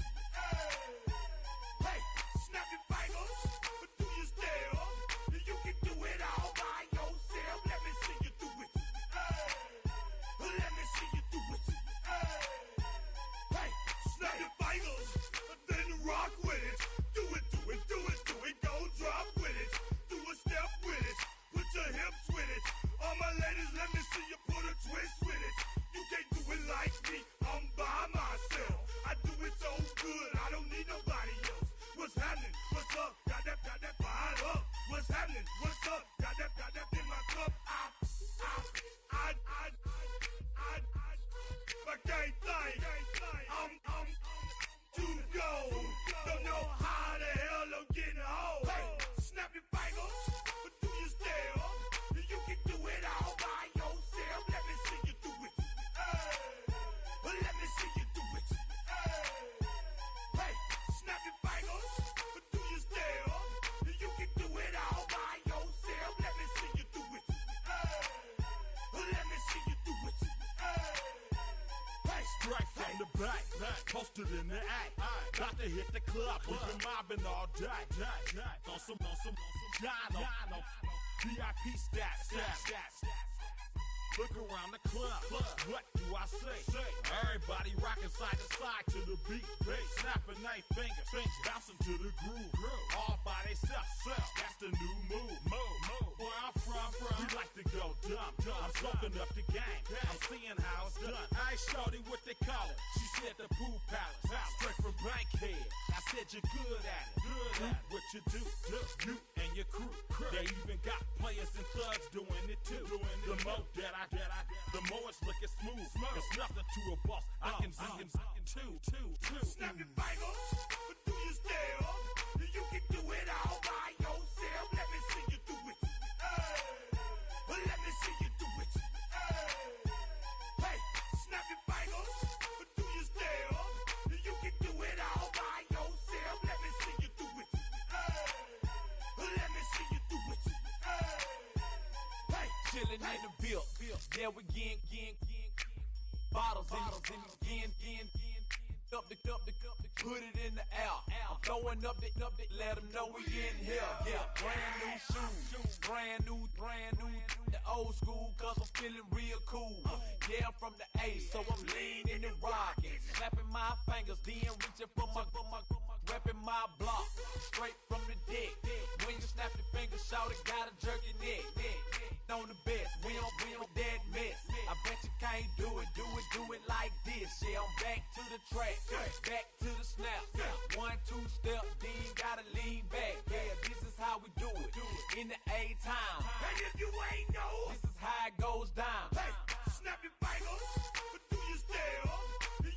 Hey, snap your fingers, do your step. You can do it all by yourself. Let me see you do it. Let me see you do it. Hey, snap your fingers, then rock with it. Do it, do it, do it, do it. Go drop with it. Do a step with it. Put your hips with it. All my ladies, let me see you put a twist with it. You can't do it like me. I'm by myself. I do it so good, I don't need nobody else. What's happening? What's up? Got that fired up. What's happening? What's up? Got that in my cup. I can't think. I'm to go. Don't know how the hell I'm getting home. Hey, snap your fingers, do your step. You can do it all by yourself. Let me see you do it. Let me see you do it. Hey, snap your fingers, do your step. You can do it all by yourself. Let me see you do it. Let me see you do it. Hey, strike from the back, posted in the act. Got to hit the club, we've been mobbing all day. On some Jono, VIP stats. Look around the club. What do I say? Everybody rocking side to side to the beat. Snapping their fingers, bouncing to the groove. All by themselves. That's the new move. Where I'm from, we like to go dumb. I'm soaking up the game. I'm seeing how it's done. I ain't shorty what they call it. She said the pool palace. Straight from Bankhead. I said you're good at it. What you do, you and your crew. They even got players and thugs doing it too. The more that I the more it's looking smooth. It's nothing to a boss. I can see him too. Snap your fingers, do your step. You can do it all by yourself. Let me see you do it. Let me see you do it. Hey, snap your fingers, do your step. You can do it all by yourself. Let me see you do it. Let me see you do it. Hey, chillin' in the bill. There we again. Bottles in again. put it in the air. I'm throwing up the, let them know we in here. Yeah, brand new shoes, brand new, the old school, cause I'm feeling real cool. Yeah, I'm from the A, so I'm leaning and rocking, slapping my fingers, then reaching for my, repping my block, straight from the deck. When you snap your fingers, shout it, got a jerky neck. On the best, we don't that mess. I bet you can't do it like this. Yeah, I'm back to the track, back to the snap. 1, 2 step, then gotta lean back. Yeah, this is how we do it in the A-time. And if you ain't know, This is how it goes down. hey, snap your fingers, but do your step.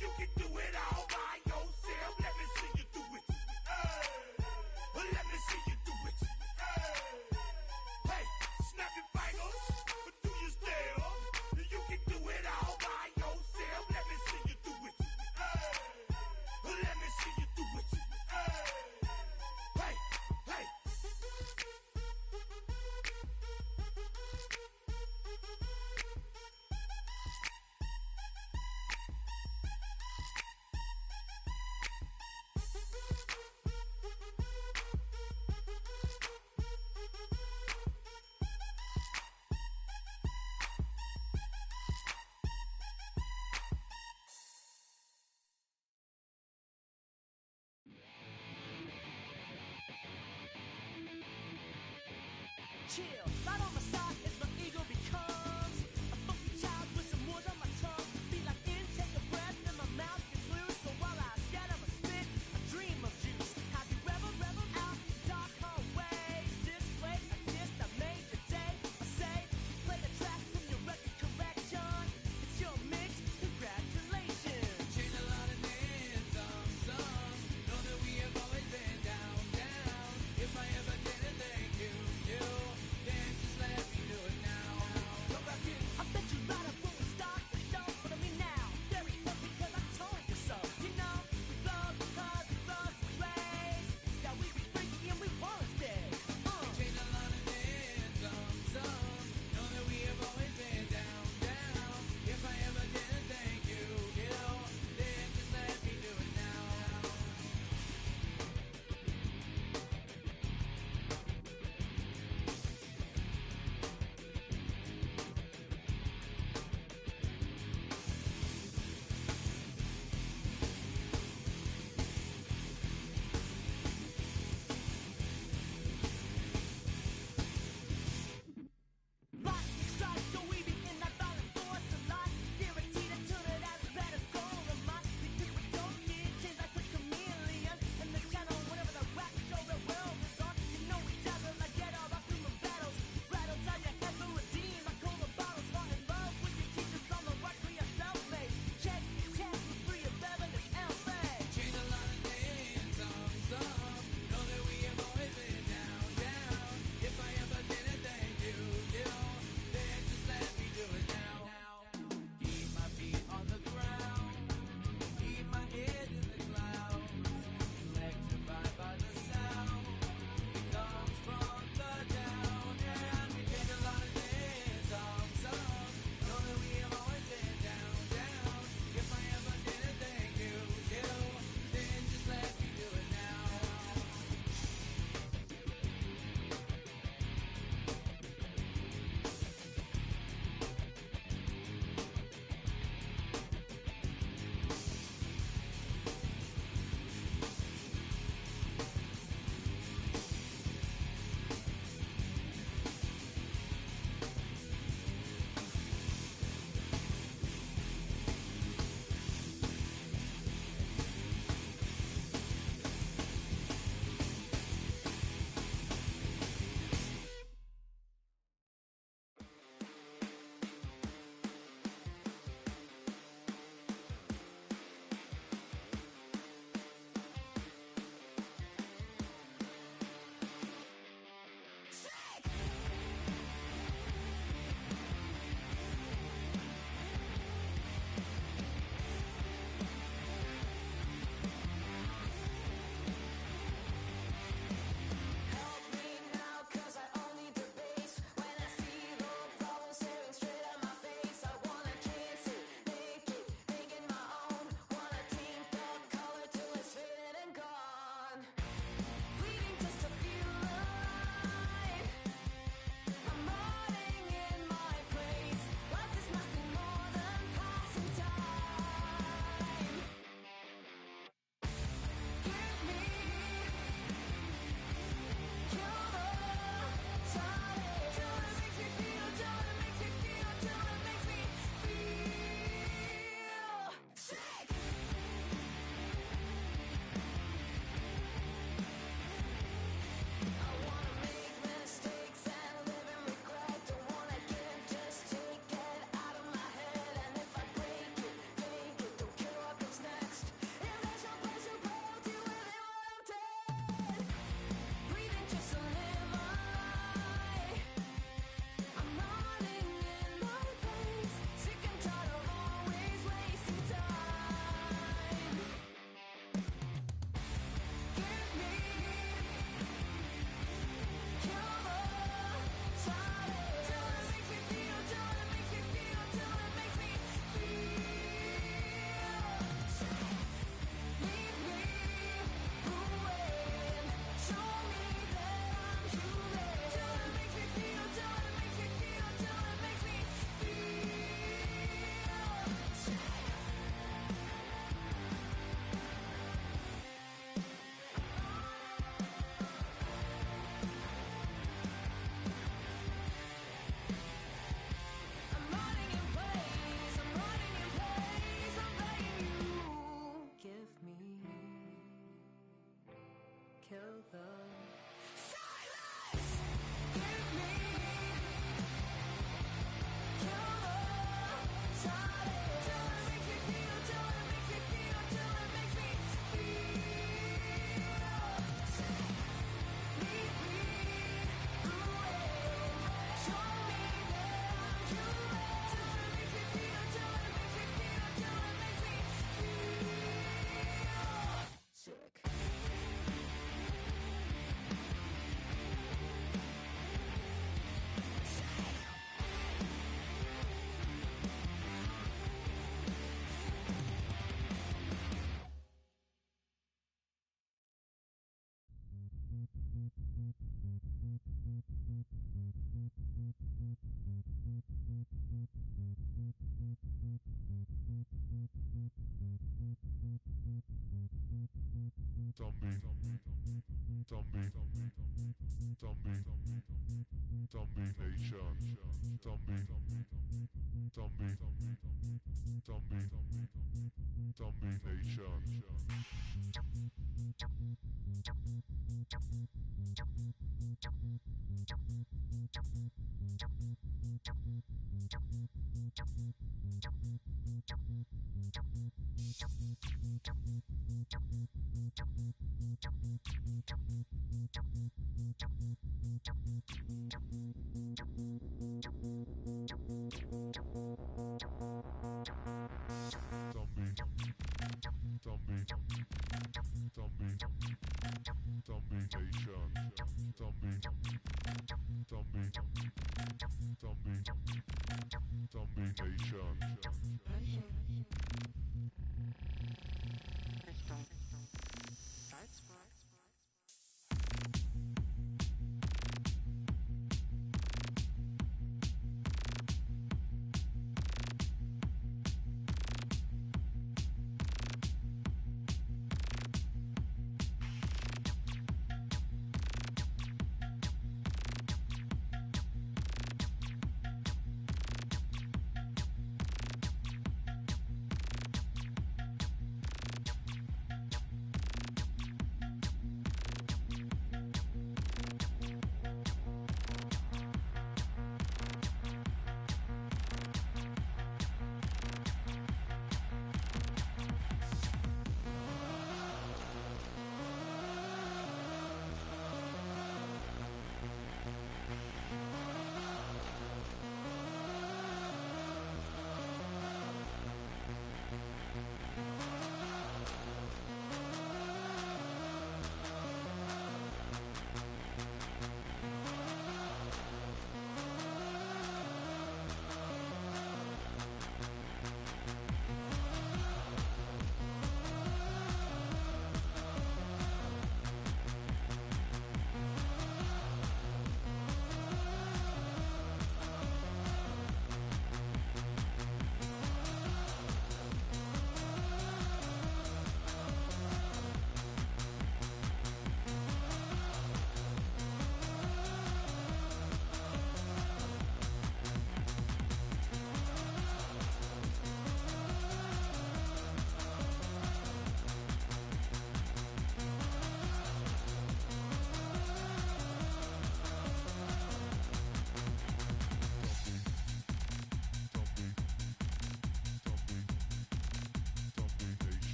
You can do it all by yourself. Let me see you do it. Hey, let me see you do it. Hey, snap your fingers, but do your step. You can do it all by yourself. Let me see you do it. Let me see you do it. Hey, hey. Chill, right on my side as my ego becomes a funky child with some words on my tongue. Feel like intake a breath and my mouth gets loose. So while I scatter my spit, I dream of juice. How you rebel out, dark hallways. This way, I guess I made the day. I say, you played a track from your record collection. It's your mix, congratulations. Changed a lot of names, some know that we have always been down. If I ever didn't thank you, then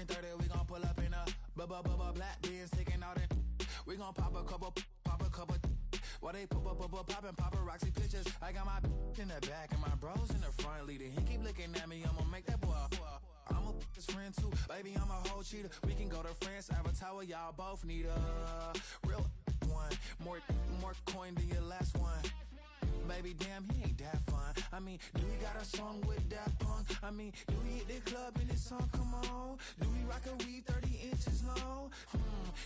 7:30, we gon' pull up in a black beans, taking all that. We gon' pop a couple. While they poppin' paparazzi pictures. I got my in the back and my bros in the front leader. He keep looking at me, I'ma make that boy. I'm a his friend too, baby, I'm a whole cheater. We can go to France, Avatar, y'all both need a real one. More coin than your last one. Baby, damn, he ain't that fun. I mean, do we got a song with that punk? I mean, do we hit the club in this song? Come on. Do we rock a weave 30 inches long?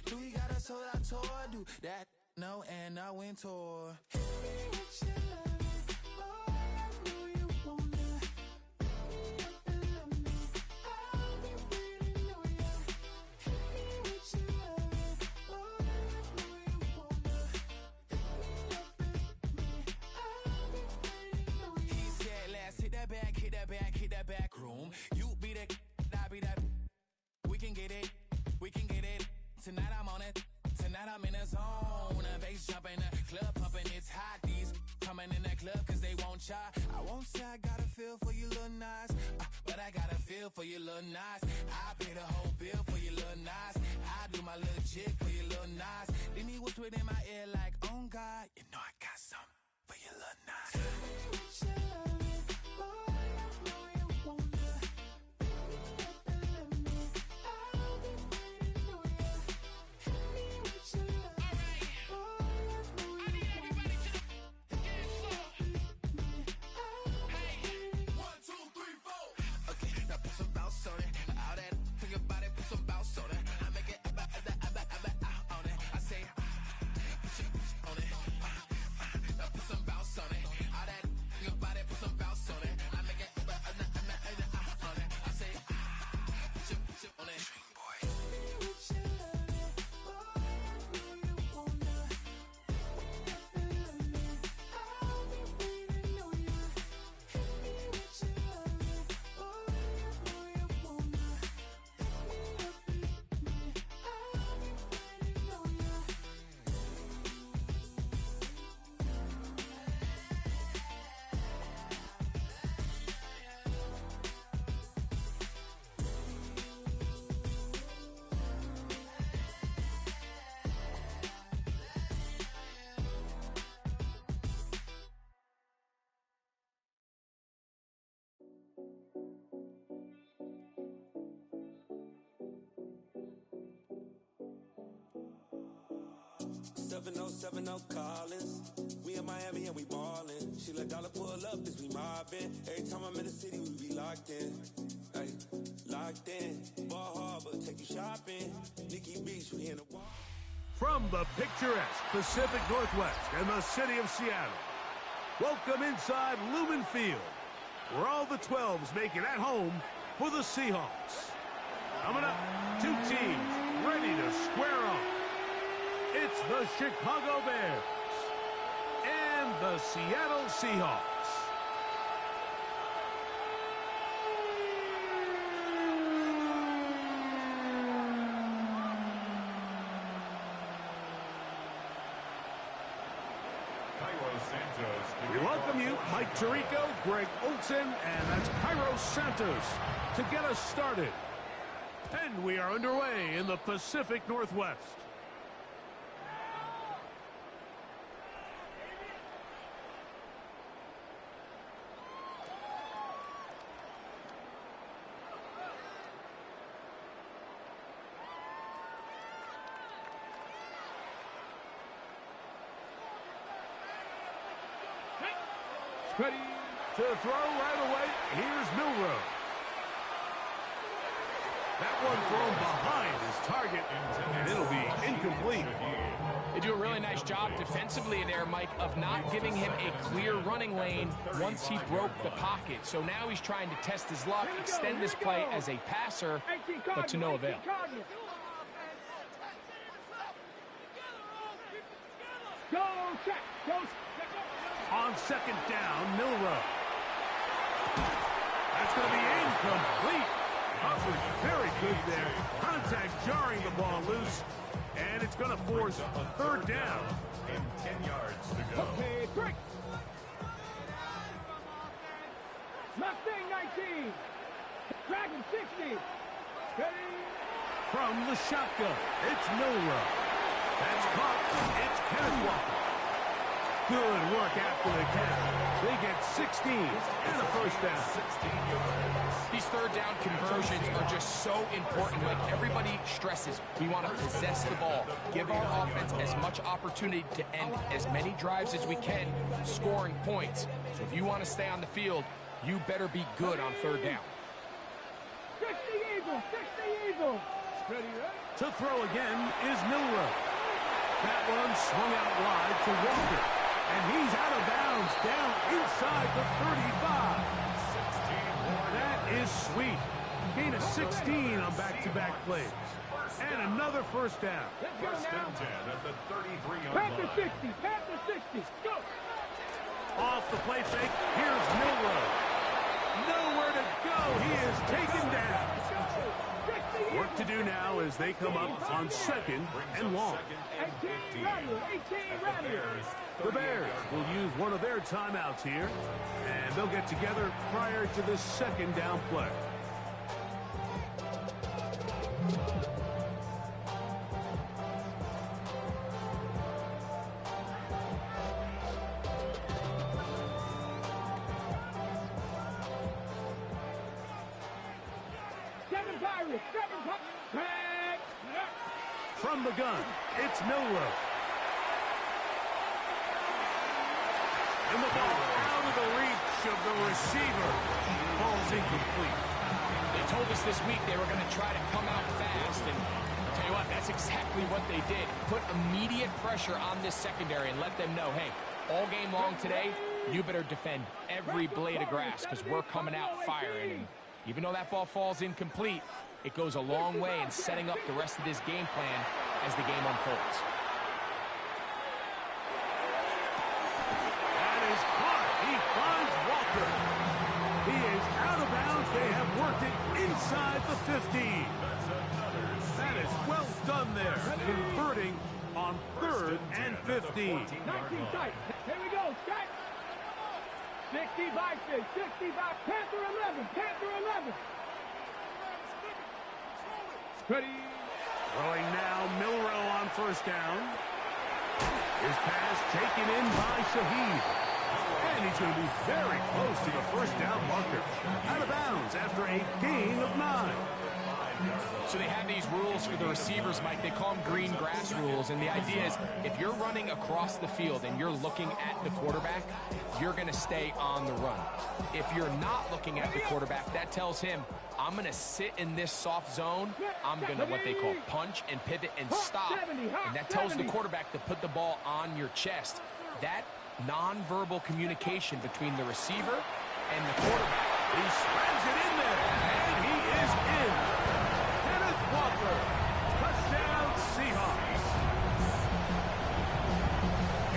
Do we got a sold out tour? Do that? No, and I went tour. Hit me with your loving, boy, I know you wanna. Pick me up and love me, I'll be waiting on ya. Hit me with your loving, boy, I know you wanna. Pick me up and love me, I'll be waiting on ya. He said, let's hit that back room. You be the, I be that. We can get it. Tonight I'm on it. Tonight I'm in a zone. A bass jumping, a club pumping, it's hot. These coming in that club cause they won't try. I won't say I got a feel for you little nice, but I got a feel for you little nice. I pay the whole bill for you little nice. I do my little jig for you little nice. Then he whispered in my ear like, oh God, you know I got something for you little nice. Collins. We in Miami and we ballin'. She let Dollar pull up as we mobbin'. Every time I'm in the city, we be locked in. Ay, locked in. Ball Harbor, take you shopping. Nikki Beach, we in the wall. From the picturesque Pacific Northwest and the city of Seattle, welcome inside Lumen Field, where all the 12s make it at home for the Seahawks. Coming up, two teams ready to square off. It's the Chicago Bears and the Seattle Seahawks. We welcome you, Mike Tirico, Greg Olson, and that's Cairo Santos to get us started. And we are underway in the Pacific Northwest. Ready to throw right away. Here's Milroe. That one thrown behind his target, and it'll be incomplete. They do a really nice job defensively there, Mike, of not giving him a clear running lane once he broke the pocket. So now he's trying to test his luck, extend this play as a passer, but to no avail. Go, check, go. On second down, Milroe. That's going to be incomplete. Coverage very good there. Contact jarring the ball loose. And it's going to force a third down. And 10 yards to go. Okay, break. Mustang 19. Dragon 60. Ready. from the shotgun. It's Milroe. That's caught. It's Kenneth Walker. Good work after the catch. They get 16 and a first down. 16 yards. These third down conversions are just so important. Like everybody stresses, we want to possess the ball, give our offense as much opportunity to end as many drives as we can, scoring points. So if you want to stay on the field, you better be good on third down. 60 Eagles, 60 Eagles. To throw again is Milroe. That one swung out wide to Walker. And he's out of bounds down inside the 35. That is sweet. Gain of 16 on back-to-back plays. And another first down. First and 10 at the 33-yard Panther line. 60, Panther 60. Go. Off the play fake, here's Milroe. Nowhere to go. He is taken down. Work to do now as they come up on second and long. 18 ready. The Bears will use one of their timeouts here, and they'll get together prior to this second down play. Seven Pirates. From the gun, it's Milroe. And the ball out of the reach of the receiver. Falls incomplete. They told us this week they were going to try to come out fast, and I'll tell you what, that's exactly what they did. Put immediate pressure on this secondary and let them know, hey, all game long today, you better defend every blade of grass because we're coming out firing. And even though that ball falls incomplete, it goes a long way in setting up the rest of this game plan as the game unfolds. That is caught. He finds Walker. He is out of bounds. They have worked it inside the 15. That is well done there, converting on 3rd and 15. 19 tight. Here we go. Strike. 65, 65. Panther 11. Panther 11. Ready. Throwing now, Milroe on first down. His pass taken in by Shaheed. And he's going to be very close to the first down marker. Out of bounds after a gain of 9. So they have these rules for the receivers, Mike. They call them green grass rules. And the idea is if you're running across the field and you're looking at the quarterback, you're going to stay on the run. If you're not looking at the quarterback, that tells him, I'm going to sit in this soft zone. I'm going to what they call punch and pivot and stop. And that tells the quarterback to put the ball on your chest. That nonverbal communication between the receiver and the quarterback. He slams it in there, and he is in. Kenneth Walker, touchdown Seahawks.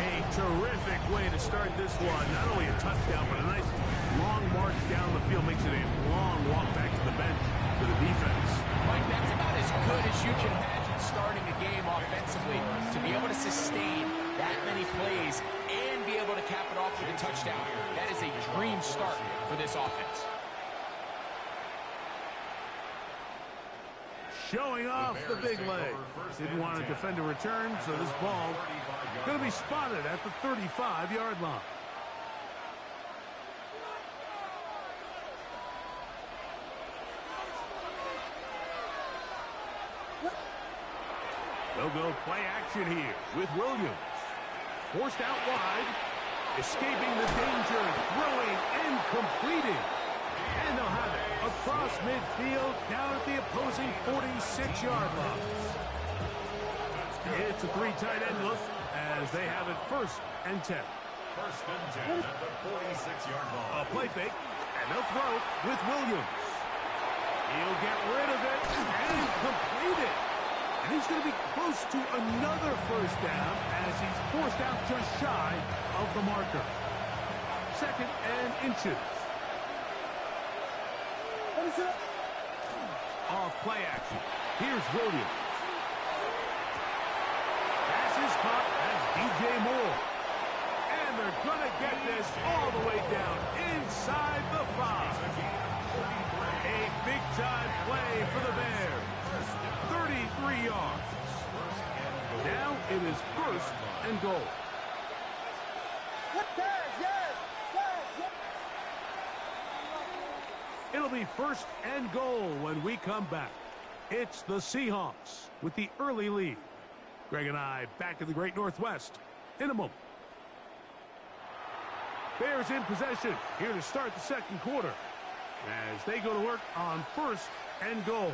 A terrific way to start this one. Not only a touchdown, but a nice long march down the field. Makes it a long walk back to the bench for the defense. Mike, that's about as good as you can imagine starting a game offensively. To be able to sustain that many plays and be able to cap it off with a touchdown, that is a dream start for this offense. Showing off the big leg. Didn't want to defend a return, so this ball going to be spotted at the 35-yard line. They'll go play action here with Williams. Forced out wide, escaping the danger, throwing and completing. And they'll have it across midfield down at the opposing 46-yard line. It's a 3 tight end look as they have it 1st and 10. 1st and 10 at the 46-yard line. A play fake, and they'll throw with Williams. He'll get rid of it and complete it. And he's going to be close to another first down as he's forced out just shy of the marker. 2nd and inches. Off play action. Here's Williams. Pass is caught as DJ Moore. And they're going to get this all the way down inside the 5. A big-time play for the Bears. 30 is first and goal. It'll be first and goal when we come back. It's the Seahawks with the early lead. Greg and I back in the Great Northwest in a moment. Bears in possession here to start the second quarter as they go to work on first and goal.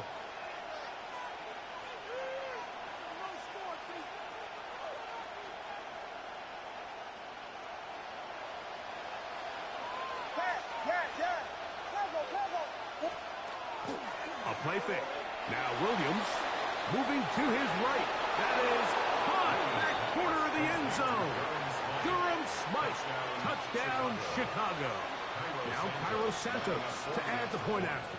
A play fake. Now Williams moving to his right. That is caught back corner of the end zone. Durham Smythe. Touchdown, Chicago. Now Cairo Santos to add the point after.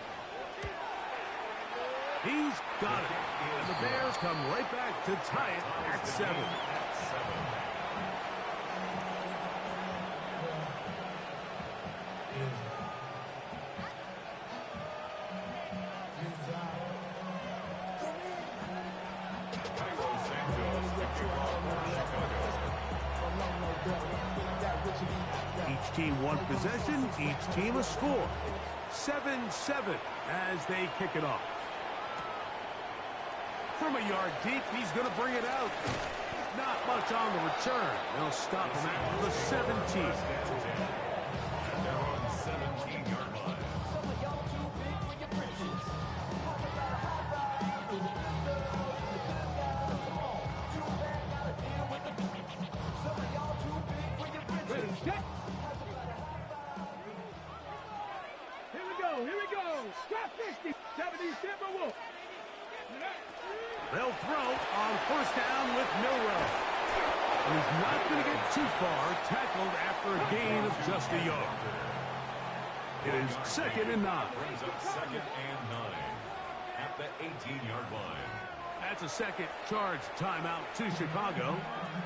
He's got it. And the Bears come right back to tie it at 7. Each team one possession, each team a score. 7-7 as they kick it off. From a yard deep, he's going to bring it out. Not much on the return. They'll stop him at the 17. And they're on 17-yard line. Here we go. Stop 50. 70 Timberwolves. They'll throw on first down with Milrow. He's not going to get too far, tackled after a gain of just a yard. It is 2nd and 9. Brings up 2nd and 9 at the 18-yard line. That's a second charge timeout to Chicago,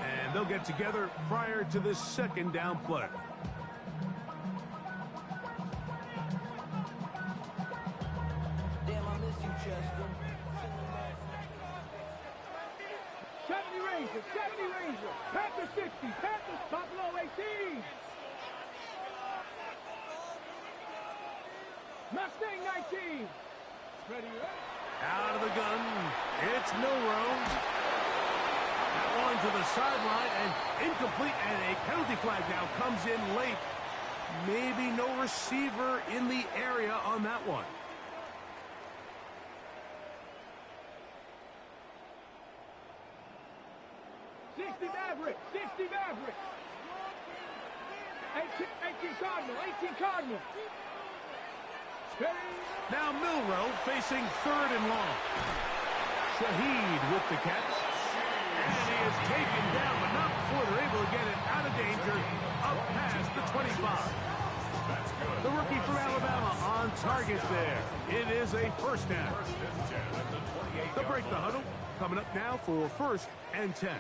and they'll get together prior to this second down play. Damn, I miss you, Chester. 70 Rangers. 70 Rangers. Panthers 60. Panthers Buffalo 18. Mustang 19. Ready up. Out of the gun, it's Milrow. That one to the sideline and incomplete, and a penalty flag now comes in late. Maybe no receiver in the area on that one. Maverick. 60 Maverick. 18 Cardinal. 18 Cardinal. Now Milrow facing 3rd and long. Shaheed with the catch. And he is taken down, but not before they're able to get it out of danger, up past the 25. The rookie from Alabama on target there. It is a first down. They'll break the huddle. Coming up now for 1st and 10.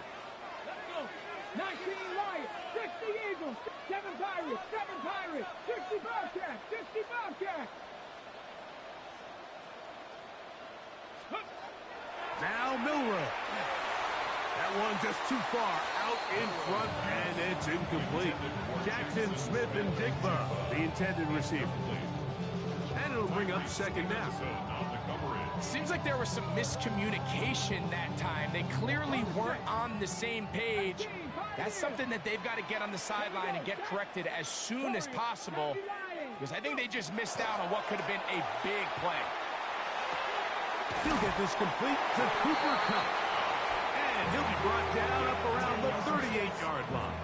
19 Lions, 60 Eagles, 7 Pirates, 7 Pirates, 60 Bobcats, 60 Bobcats. Now Milrow. That one just too far out in front, and it's incomplete. Jackson Smith and Digba, the intended receiver. And it'll bring up 2nd down. Seems like there was some miscommunication that time. They clearly weren't on the same page. That's something that they've got to get on the sideline and get corrected as soon as possible, because I think they just missed out on what could have been a big play. He'll get this complete to Cooper Kupp. And he'll be brought down up around the 38-yard line.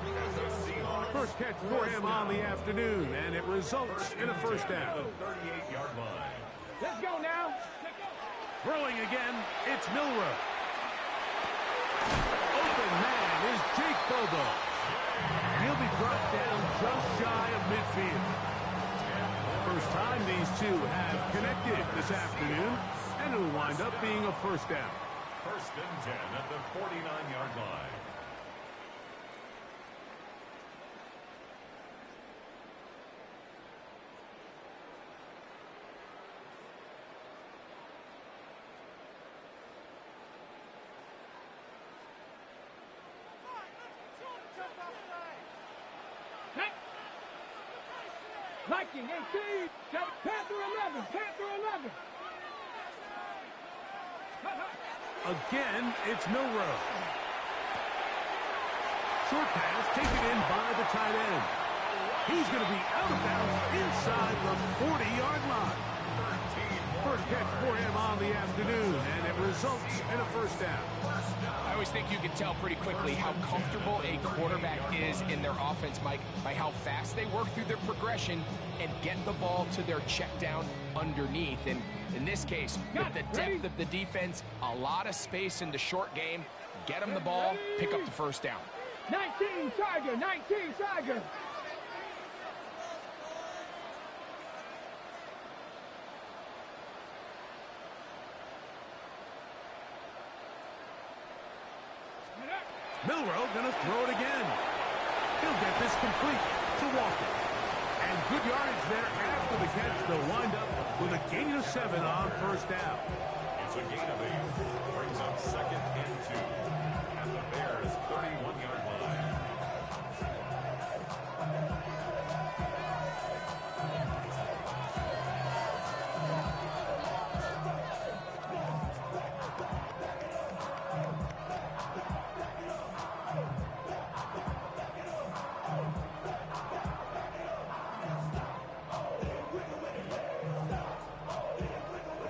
First catch for him on the afternoon, and it results in a first down. 38-yard line. Let's go now. Throwing again, it's Milrow. Open man is Jake Bobo. He'll be brought down just shy of midfield. First time these two have connected this afternoon, and it'll wind up being a first down. 1st and 10 at the 49-yard line. Viking 18, Panther 11, Panther 11. Again, it's Milrow. Short pass taken in by the tight end. He's going to be out of bounds inside the 40-yard line. First catch for him on the afternoon, and it results in a first down. I always think you can tell pretty quickly how comfortable a quarterback is in their offense, Mike, by how fast they work through their progression and get the ball to their check down underneath. And in this case, with the depth of the defense, a lot of space in the short game, get them the ball, pick up the first down. 19 Tiger, 19 Tiger. Milrow going to throw it again. He'll get this complete to Walker. And good yardage there after the catch. They'll wind up with a gain of 7 on first down. It's a gain of 8. Brings up 2nd and 2. At the Bears' 31-yard line.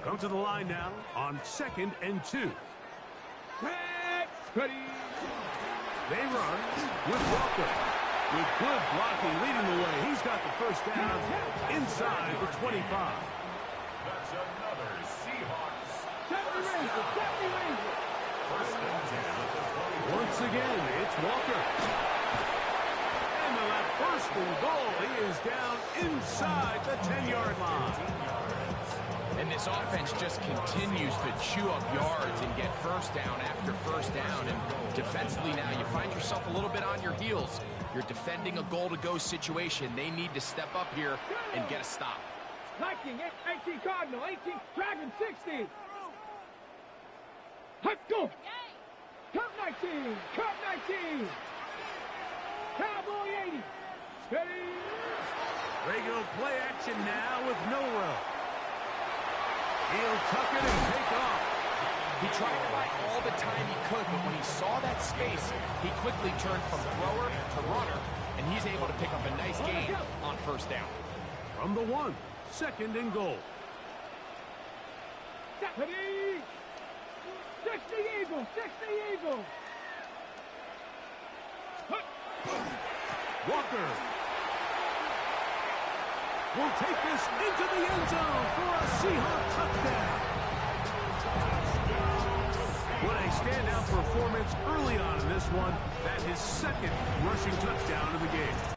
Come to the line now on 2nd and 2. Ready. They run with Walker. With good blocking leading the way. He's got the first down inside the 25. That's another Seahawks. 70 Rangers, 70 Rangers. First and 10 at the 20. Once again, it's Walker. And the left first and goal. He is down inside the 10-yard line. And this offense just continues to chew up yards and get first down after first down. And defensively now, you find yourself a little bit on your heels. You're defending a goal-to-go situation. They need to step up here and get a stop. Viking 18 Cardinal, 18 Dragon 60. Let's go. Cup 19, Cup 19. Cowboy 80. Ready. Regular play action now with Milrow. He'll tuck it and take off. He tried to buy all the time he could, but when he saw that space, he quickly turned from thrower to runner, and he's able to pick up a nice gain on first down. From the 1, 2nd and goal. Ready. 60 Eagles, 60 Eagles. Walker will take this into the end zone for a Seahawks touchdown. What a standout performance early on in this one. That is 2nd rushing touchdown of the game.